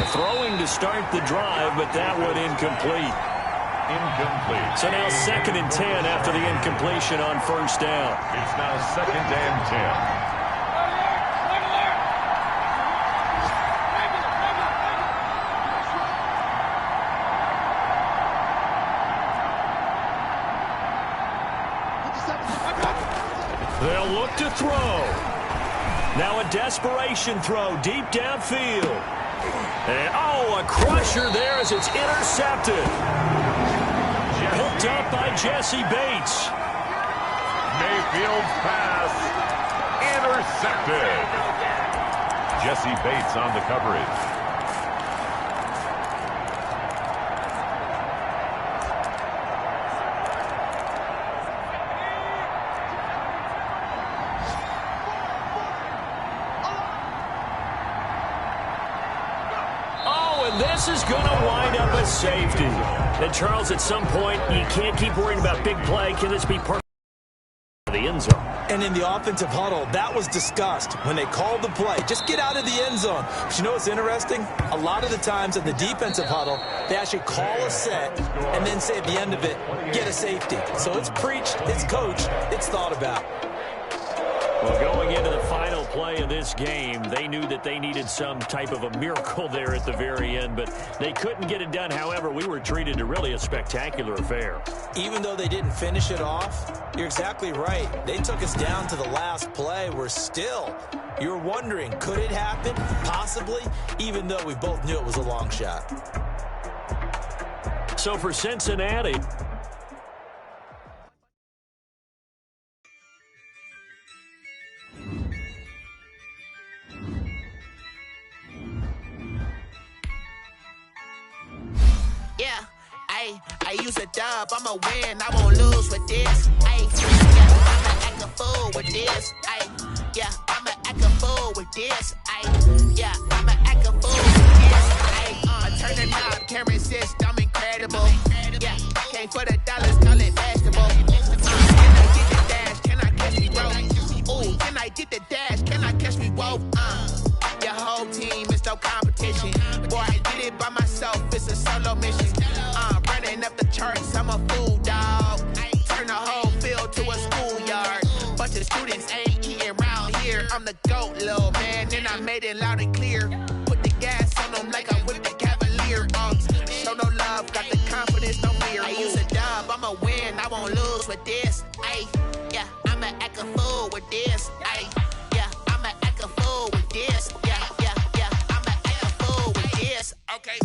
Throwing to start the drive, but that one incomplete. Incomplete. So now 2nd and 10 after the incompletion on 1st down. It's now 2nd and 10. They'll look to throw. Now a desperation throw deep downfield. And, a crusher there as it's intercepted. Picked up by Jesse Bates. Mayfield's pass intercepted. Jesse Bates on the coverage. This is going to wind up a safety. And, Charles, at some point, you can't keep worrying about big play. Can this be part of the end zone? And in the offensive huddle, that was discussed when they called the play. Just get out of the end zone. But you know what's interesting? A lot of the times in the defensive huddle, they actually call a set and then say at the end of it, get a safety. So it's preached, it's coached, it's thought about. Well, going into the final play of this game, they knew that they needed some type of a miracle there at the very end, but they couldn't get it done. However, we were treated to really a spectacular affair. Even though they didn't finish it off, you're exactly right. They took us down to the last play. We're still, you're wondering, could it happen? Possibly, even though we both knew it was a long shot. So for Cincinnati, I use a dub, I'ma win, I won't lose with this. I'ma act a fool with this. I'ma act a fool with this. I'ma act a fool with this. I turn the knob, camera assist, I'm incredible. Came for the dollars, call it basketball. Can I get the dash? Can I catch me roll? Ooh, can I get the dash? Can I catch me roll? Your whole team is no competition. Boy, I did it by myself, it's a solo mission. Running up the charts, I'm a fool, dog. Turn the whole field to a schoolyard. Bunch of students ain't eating round here. I'm the GOAT, little man, and I made it loud and clear. Put the gas on them like I'm with the Cavalier. Show no love, got the confidence, no fear. I use a dub, I'ma win, I won't lose with this. I'ma act a fool with this. I'ma act a fool with this. I'ma act a fool with this. Okay.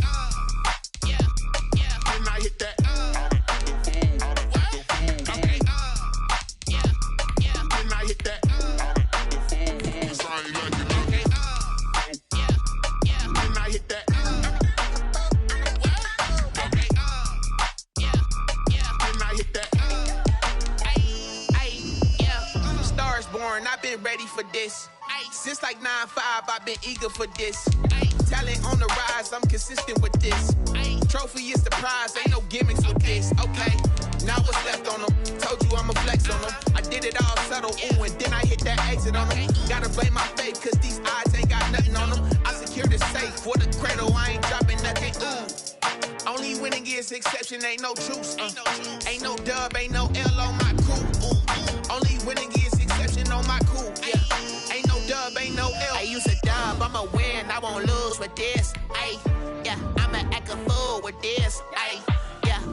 Can I hit that? Can I hit that? Can I hit that? Can I hit that? Stars born, I've been ready for this. Since like 9-5, I've been eager for this. Talent on the rise, I'm consistent with this. Trophy is the prize, ain't no gimmicks with this. Okay, now what's left on them? Told you I'ma flex on them. I did it all subtle, ooh, and then I hit that exit on them. Gotta blame my faith, cause these odds ain't got nothing on them. I secured the safe for the cradle, I ain't dropping nothing, ooh. Only winning is exception, ain't no truce. Ain't no dub, ain't no L on my crew. Only winning is exception on my crew. Ain't no dub, ain't no L. I use a dub, I'ma win, I won't lose with this. I'ma act a fool with this.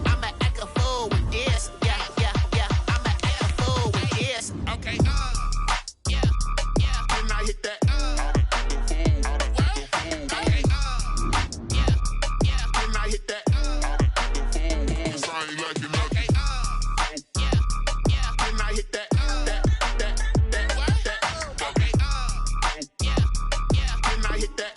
I'ma act a fool with this. I'ma act a fool with this. Okay. Can I hit that? Okay. Can I hit that? Can I hit that? Can I hit that?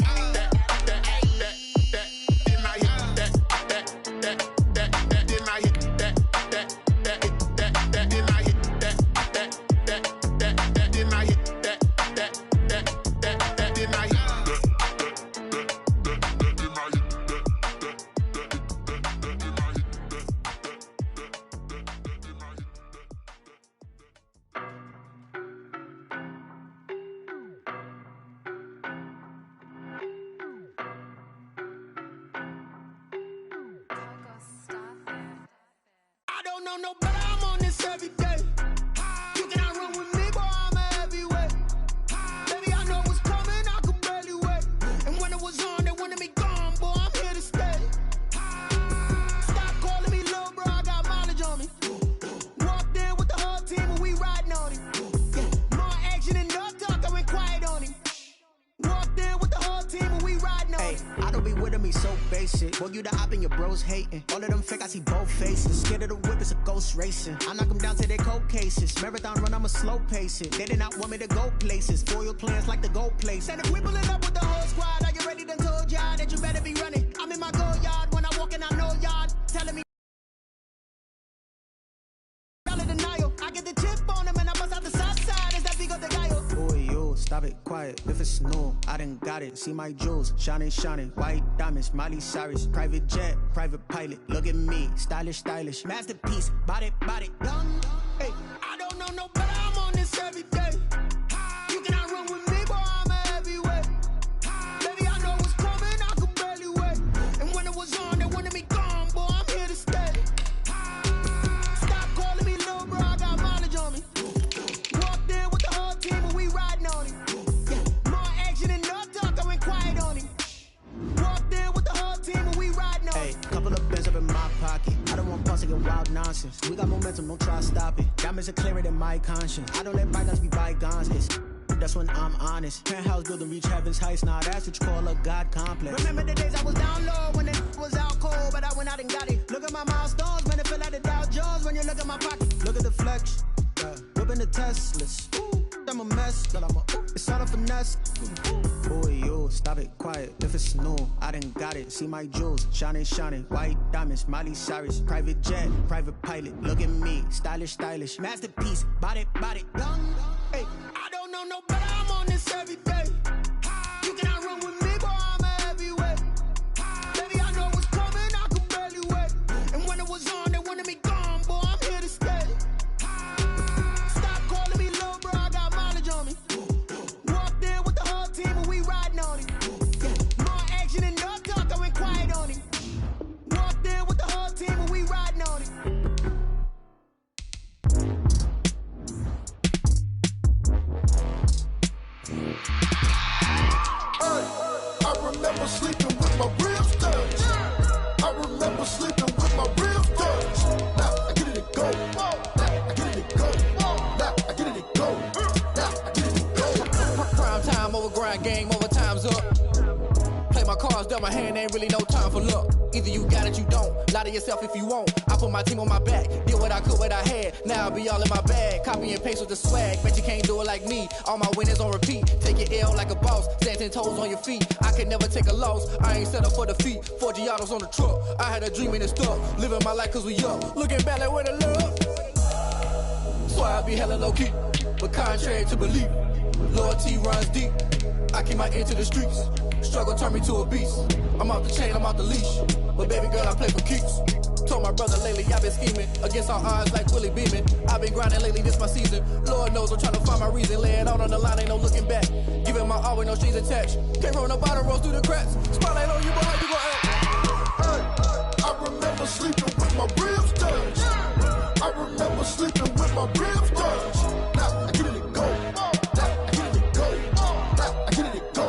know no better, I'm on this every day. You cannot run with me, boy, I'm a heavyweight. Baby, I know what's coming, I could barely wait. And when it was on, they wanted me gone, boy, I'm here to stay. Stop calling me little bro, I got mileage on me. Walked in with the whole team and we riding on him. Yeah, more action and no talk, I went quiet on him. Walked in with the whole team and we riding on him. I don't be with me so basic. Boy, you the op and your bros hating. All of them fake, I see both faces. Scared of the whip, it's a ghost racing. I knock them down to their cold cases. Marathon run, I'ma slow pace it. They did not want me to go places. Foil plans like the go place. And if we pulling up with the whole squad, are you ready? Done told y'all that you better be running. I'm in my go yard when I walk in, I know y'all telling me. Denial. I get the chip on him and I bust out the south side. Is that Vigo de Gallo? Boy, yo, stop it, quiet. If it's new, I done got it. See my jewels, shining, shining. White diamonds, Miley Cyrus. Private jet, private pilot. Look at me, stylish, stylish. Masterpiece, body, done. Hey, I don't know no better. I'm on this every day. You cannot run with me, boy, I'm a heavyweight. Baby, I know what's coming, I could barely wait. And when it was on, they wanted me gone, boy, I'm here to stay. Stop calling me little bro, I got mileage on me. Walked in with the whole team and we riding on him. Yeah, more action and no talk, I went quiet on him. Walked in with the whole team and we riding on him. Hey, couple of bands up in my pocket. I don't want pussy and wild nonsense. We got momentum, don't try to stop it. Diamonds are clearer than my conscience. I don't let bygones be bygones. That's when I'm honest. Penthouse building reach heaven's heights. Now that's what you call a God complex. Remember the days I was down low when it was out cold, but I went out and got it. Look at my milestones, man, it feel like the Dow Jones when you look at my pocket. Look at the flex, whipping the Teslas. I'm a mess, but it's all a finesse. Boy, yo, stop it, quiet. If it's new, I done got it. See my jewels, shining, shining. White diamonds, Miley Cyrus. Private jet, private pilot. Look at me, stylish, stylish. Masterpiece, body, done. Hey, I don't know no better. I'm on this every day. You cannot run with me, boy, I'm a heavyweight. Baby, I know what's coming, I could barely wait. And when it was on, they wanted me gone, boy, I'm here to stay. Stop calling me little bro, I got mileage on me. Walked in with the whole team and we riding on him. Yeah, more action and no talk, I went quiet on him. Walked in with the whole team and we riding on him. I remember sleeping with my ribs touched. I remember sleeping with my ribs touched. Now I get it to go. Now I get it to go. Now I get it to go. Now I get it to go. Prime time over grind game, over time's up. Play my cards, dealt my hand, ain't really no time for luck. Either you got it, you don't. Lie to yourself if you won't. I put my team on my back, did what I could, what I had. Now I be all in my bag, copy and paste with the swag. Bet you can't do it like me. All my winners on repeat. Take your L like a boss, stand 10 toes on your feet. I can never take a loss. I ain't set up for defeat. 4 Giottos on the truck. I had a dream and it stuck. Living my life cause we up. Looking back like where the love. So I be hella low key, but contrary to belief, loyalty runs deep. I keep my ear to the streets. Struggle turned me to a beast. I'm off the chain, I'm off the leash. But baby girl, I play for keeps. Told my brother lately, I've been scheming against all odds like Willie Beeman. I've been grinding lately, this my season. Lord knows I'm trying to find my reason. Lay it out on the line, ain't no looking back. Giving my all with no strings attached. Can't roll no bottle, rolls through the cracks. Spotlight on you, boy, how you gon' act? Hey, I remember sleeping with my ribs touched. I remember sleeping with my ribs touched. Now I get it to go. Now I get it to go. Now I get it to go.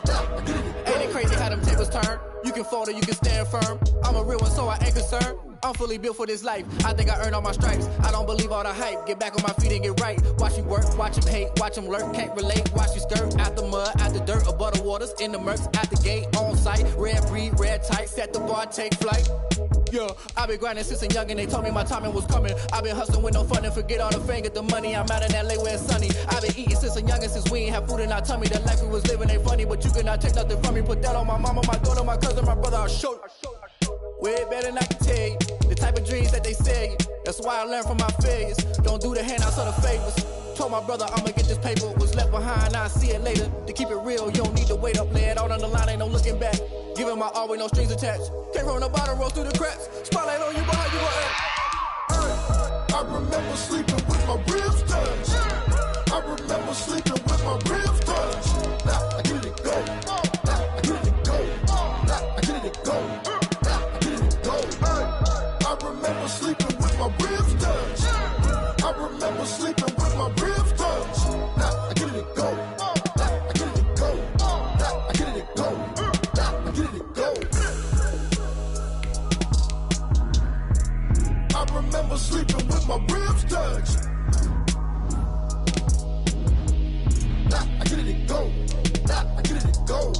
Now I get it to go. Ain't it crazy how them tables turn? You can fold or you can stand firm. I'm a real one, so I ain't concerned. I'm fully built for this life. I think I earned all my stripes. I don't believe all the hype. Get back on my feet and get right. Watch you work, watch him hate, watch him lurk. Can't relate, watch you skirt. Out the mud, out the dirt, above the waters, in the murks, at the gate, on site. Red breed, red tight, set the bar, take flight. Yeah, I've been grinding since a young and they told me my timing was coming. I've been hustling with no fun and forget all the fame, get the money. I'm out in LA where it's sunny. I've been eating since a young and since we ain't have food in our tummy. The life we was living ain't funny, but you cannot take nothing from me. Put that on my mama, my daughter, my cousin, my brother, I'll show you. Way better than I can tell you. The type of dreams that they sell you. That's why I learned from my failures. Don't do the handouts or the favors. Told my brother I'ma get this paper. Was left behind, I'll see it later. To keep it real, you don't need to wait up. Lay it out on the line, ain't no looking back. Giving my all with no strings attached. Can't roll no bottle, roll through the cracks. Spotlight on you, boy, how you gon' act? I remember sleeping with my ribs touched. I remember sleeping with my ribs touched. Now I get it to go. Now I get it to go. Now I get it to go. Now I get it to go. I remember sleeping with my ribs with my ribs touch. Nah, I get it and go. Nah, I get it and go.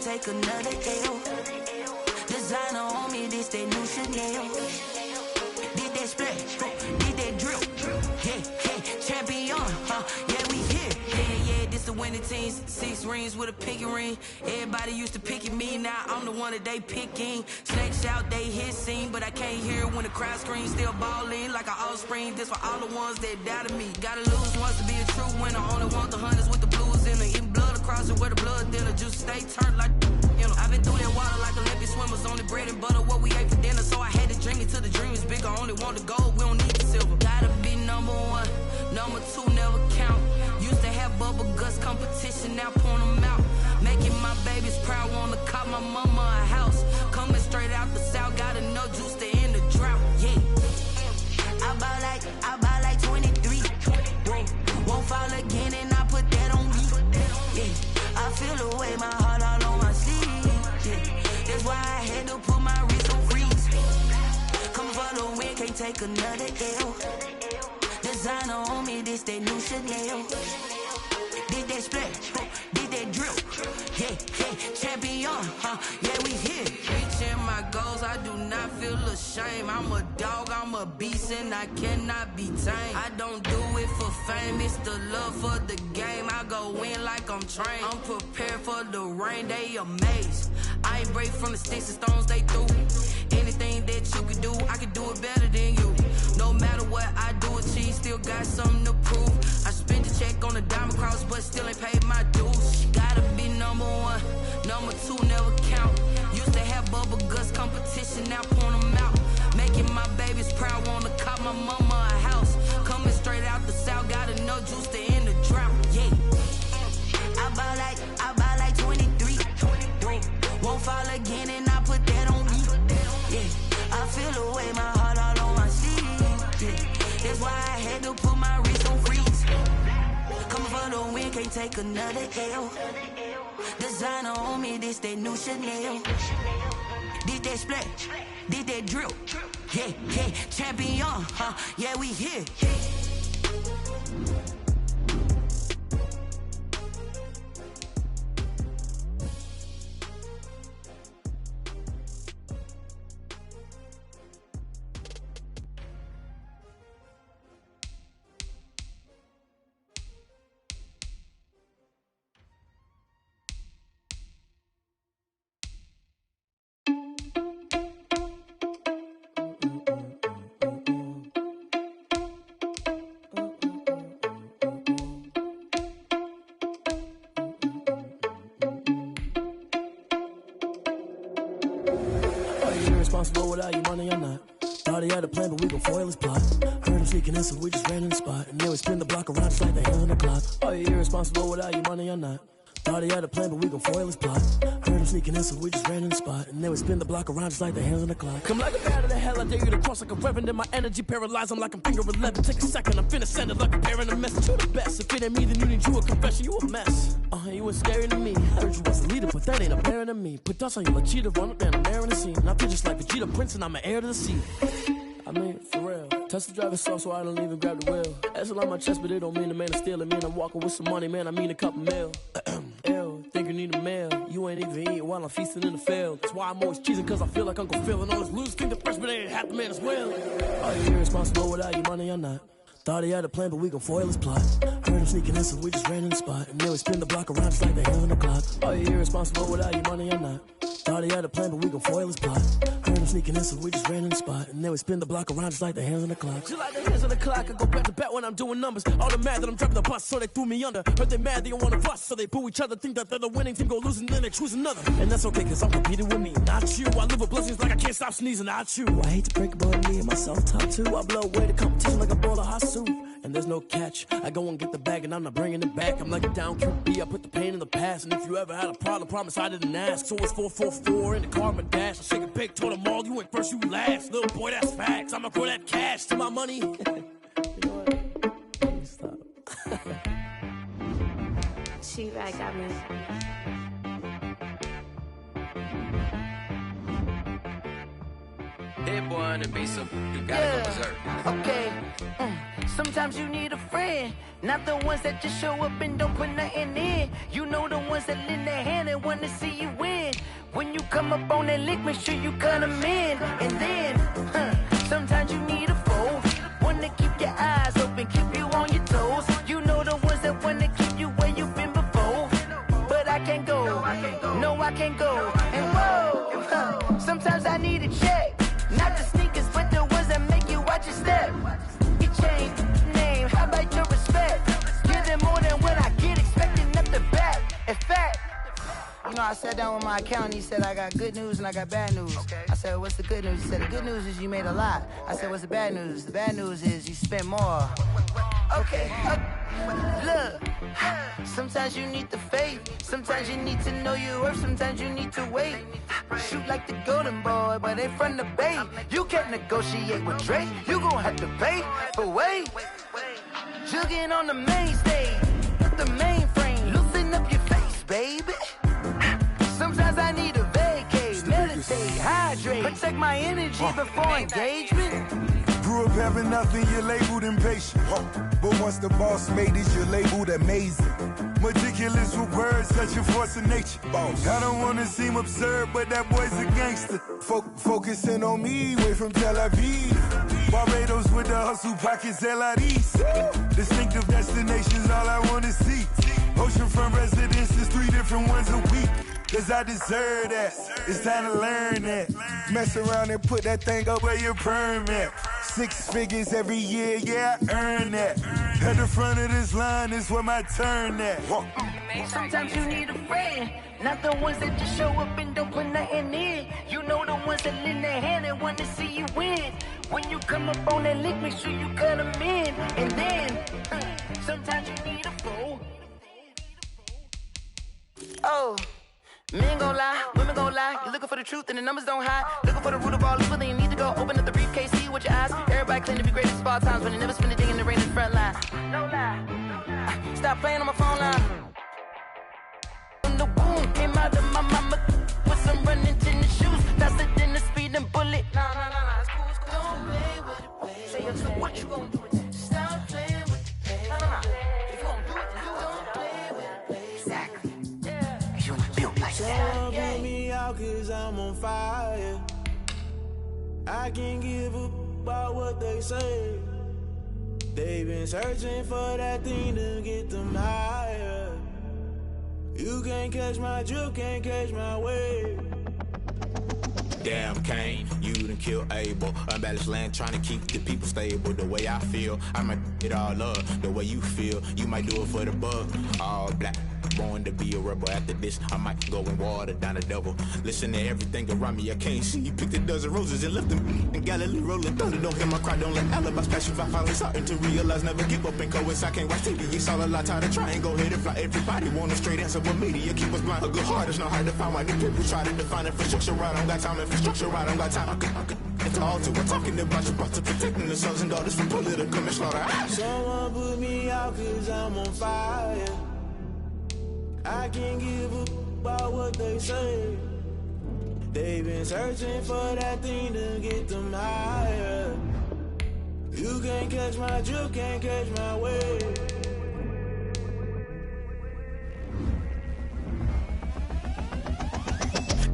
Take another L. Designer on me, this that new Chanel. Did that splash, did that drill. Yeah, champion, yeah, we here. Yeah, this the winning teams. 6 rings with a pinky ring. Everybody used to picking me, now I'm the one that they picking. Snakes out, they hit scene, but I can't hear when the crowd screams. Still balling like an offspring. This for all the ones that doubted me. Gotta lose once to be a true winner. Only want the hunters with the blues in the eating blood across it where the blood thinner. Juice stay turned like you know. I've been through that water like Olympic swimmers. Only bread and butter what we ate for dinner. So I had to dream it till the dream is bigger. Only want the gold, we don't need the silver. Gotta be number 1, number 2 never count. Used to have bubble guts competition, now point them out. Making my babies proud, wanna cop my mama a house. Coming straight out the south, got enough juice to end the drought. Yeah, I buy like 23. Won't fall again and I put that on me. Yeah, I feel the way, my heart all on my sleeve. Yeah, that's why I had to put my wrist on freeze. Come for the win, can't take another L. Designer on me, this that new Chanel. Did that splash, did that drill. Yeah, champion, yeah, we here. Reaching my goals, I do not feel ashamed. I'm a dog, I'm a beast, and I cannot be tamed. I don't do it for fame, it's the love for the game. I go in like I'm trained. I'm prepared for the rain, they amazed. I ain't break from the sticks and stones they threw. Anything that you can do, I can do it better than you. No matter what I do, achieve, still got something to prove. I spent the check on the diamond cross, but still ain't paid my dues. Gotta be number 1, number 2 never count. Used to have bubble guts competition, now point them out. Making my babies proud, wanna cop my mama a house. Coming straight out the south, got enough juice to end the drought. Yeah, I buy like 23. Won't fall again and I put that on me. Yeah, I feel the way, my heart all on my sleeve. Yeah, that's why I had to put my wrist on freeze. Coming for the win, can't take another L. Designer on me, this that new Chanel. Did that splash, did that drill. Yeah, champion, yeah, we here. Responsible without your money or not. Thought he had a plan, but we gon' foil his plot. Heard him sneaking in, so we just ran in the spot. And then we spin the block around just like the hands on the clock. Are you irresponsible without your money or not? Thought he had a plan, but we gon' foil his plot. Heard him sneaking in, so we just ran in the spot. And then we spin the block around just like the hands on the clock. Come like a bat of the hell, I dare you to cross like a reverend. In my energy paralyzed, I'm like I'm finger 11. Take a second, I'm finna send it like a parent a message. You the best, if it ain't me, then you need you a confession. You a mess. You was scary to me. Heard you was a leader, but that ain't apparent to me. Put dust on you like cheetah, run up down, I'm there in the scene. And I feel just like Vegeta Prince, and I'm an heir to the seat. I mean, for real. Touch the driver's soft, so I don't even grab the wheel. That's on my chest, but it don't mean the man is stealing. Mean I'm walking with some money, man, I mean a couple mil. Ew, think you need a meal. You ain't even eating while I'm feasting in the field. That's why I'm always cheesing, cause I feel like Uncle Phil. And all this loose think the freshman ain't half the man as well. Are you irresponsible without your money or not? Thought he had a plan, but we gon' foil his plot. Heard him sneaking in, so we just ran in the spot. And then we spin the block around just like the hands on the clock. Are you irresponsible without your money or not? Thought he had a plan, but we gon' foil his plot. Heard him sneaking in, so we just ran in the spot. And then we spin the block around just like the hands on the clock. Just like the hands on the clock, I go back to back when I'm doing numbers. All the mad that I'm dropping the bus, so they threw me under. Heard they mad, they don't wanna bust, so they boo each other. Think that they're the winning team, go losing, then they choose another. And that's okay, cause I'm competing with me, not you. I live with blessings like I can't stop sneezing, not you. I hate to break it, but me and my self-talk too. I blow away the competition like a bowl of hot soup. And there's no catch. I go and get the bag and I'm not bringing it back. I'm like a down QB, I put the pain in the past. And if you ever had a problem, promise I didn't ask. So it's 444 in the car, my dash. I shake a big, told them all, you went first, you last. Little boy, that's facts. I'ma grow that cash to my money. You know what? Please stop. She like got me. That boy on the beat, so you gotta go berserk. Okay. Sometimes you need a friend, not the ones that just show up and don't put nothing in. You know the ones that lend their hand and wanna see you win. When you come up on that lick, make sure you cut them in. And then, sometimes you need a foe, one to keep your eyes open, keep you on your toes. You know the ones that wanna keep you where you've been before. But I can't go, no I can't go. And whoa, sometimes I need a check. Not the sneakers, but the ones that make you watch your step. You change name, how about your respect? Give them more than what I get, expecting nothing back. In fact, you know, I sat down with my accountant, he said, I got good news and I got bad news. I said, what's the good news? He said, the good news is you made a lot. I said, what's the bad news? The bad news is you spent more. Okay, look, sometimes you need the faith, sometimes you need to know your worth, sometimes you need to wait. Shoot like the golden boy, but they from the bay. You can't negotiate with Drake, you gon' have to pay. But wait, jugging on the main stage, the mainframe, loosen up your face, baby. Sometimes I need a vacate, meditate, hydrate, protect my energy before engagement. Grew up having nothing, you're labeled impatient. But once the boss made it, you're labeled amazing. Meticulous with words, such a force of nature. I don't wanna seem absurd, but that boy's a gangster. Focusing on me, way from Tel Aviv. Barbados with the hustle pockets, LIDs. Distinctive destinations, all I wanna see. Oceanfront residences, 3 different ones a week. Cause I deserve that, it's time to learn that. Mess around and put that thing up where your permit. 6 figures every year, yeah, I earn that. At the front of this line is where my turn at. Sometimes you need a friend, not the ones that just show up and don't put nothing in. You know the ones that lend their hand and want to see you win. When you come up on that lick, make sure you cut them in. And then, sometimes you need a foe. Oh. Men gon' lie, women gon' lie. You're looking for the truth and the numbers don't hide. Looking for the root of all evil, then you need to go open up the briefcase, see with your eyes. Everybody claim to be great at small times, but they never spend a day in the rain in the front line. No lie. Stop playing on my phone line. When the boom came out of my mama, with some running tennis shoes, faster than the speeding bullet. No, it's cool, it's cool. Don't play with it, play. Say so what you gon' do with it? Stop playing with it, play. No. If you gon' do it, then don't play with it, play. Exactly. Someone put me out cause I'm on fire. I can't give up about what they say. They've been searching for that thing to get them higher. You can't catch my drift, can't catch my wave. Damn Kane, you done kill Abel. Unbalanced land trying to keep the people stable. The way I feel, I might it all up. The way you feel, you might do it for the bug. All black, born to be a rebel. After this, I might go and water down the devil. Listen to everything around me, I can't see. You picked a dozen roses and left them in Galilee rolling thunder. Don't hear my cry, don't let alibis pass you. I finally starting to realize, never give up and coincide. I can't watch TV, it's all a lot, tired of trying. Go ahead and fly. Everybody want a straight answer, but media keep us blind. A good heart is not hard to find. Why the people try to define infrastructure right? I don't got time, infrastructure right, I don't got time. I could it's all to we're talking about you, about to protecting the sons and daughters from political manslaughter. Someone put me out cause I'm on fire. I can't give up about what they say. They've been searching for that thing to get them higher. You can't catch my drift, can't catch my wave.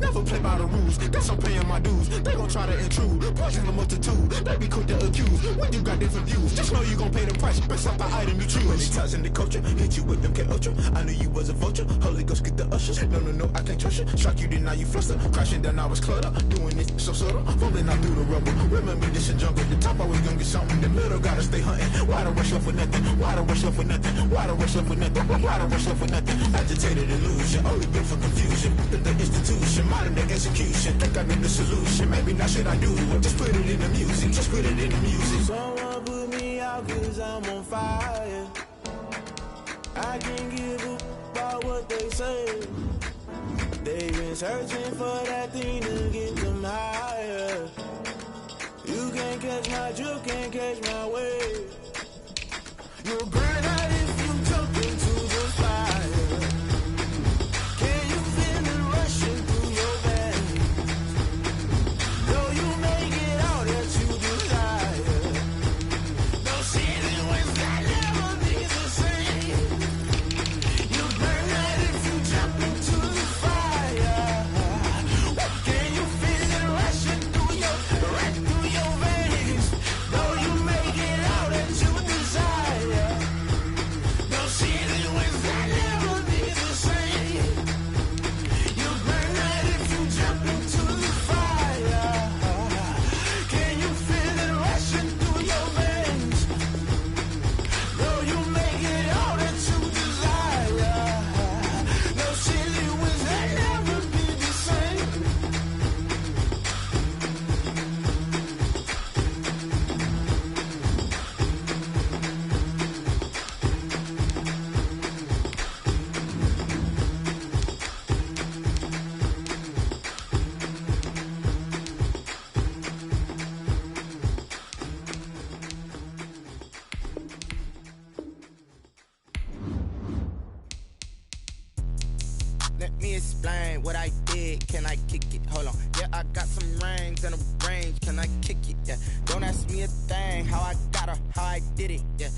No never play by the rules. Guess I'm paying my dues. They gon' try to intrude, poison the multitude. They be quick to accuse when you got different views. Just know you gon' pay the price based off the item you choose. When it's touching the culture, hit you with MK Ultra. I knew you was a vulture. Holy Ghost get the ushers. No, I can't trust you. Shock you, then now you fluster. Crashing down, I was cluttered. Doing this so subtle, fumbling out through the rubble. Remember this a jungle. The top always gonna get something. The middle gotta stay hunting. Why the rush left with nothing? Why the rush left with nothing? Why the rush left with nothing? Why the rush left with nothing? Agitated illusion, only built for confusion. The institution, modern day execution. Think I need the solution. Maybe not shit I do. Just put it in the music. Just put it in the music. Someone put me out 'cause I'm on fire. I can't give a about what they say. They've been searching for that thing to get them higher. You can't catch my drift, can't catch my wave. You'll burn out if you jump into the fire. Can you feel it rushing through your veins? Though you make it out that you desire. Those feelings that never be the same. You'll burn out if you jump into the fire. Can you feel it rushing through your veins? Though you make it out that you desire. Those feelings that never be the same. You'll burn out if you jump into the fire. Can you feel it rushing through your veins? Though you make it out that you desire. Those feelings that never be the same. Let me explain what I did. Can I kick it? Hold on. Yeah, I got some rings and a range. Can I kick it? Yeah. Don't ask me a thing. How I got her, how I did it. Yeah.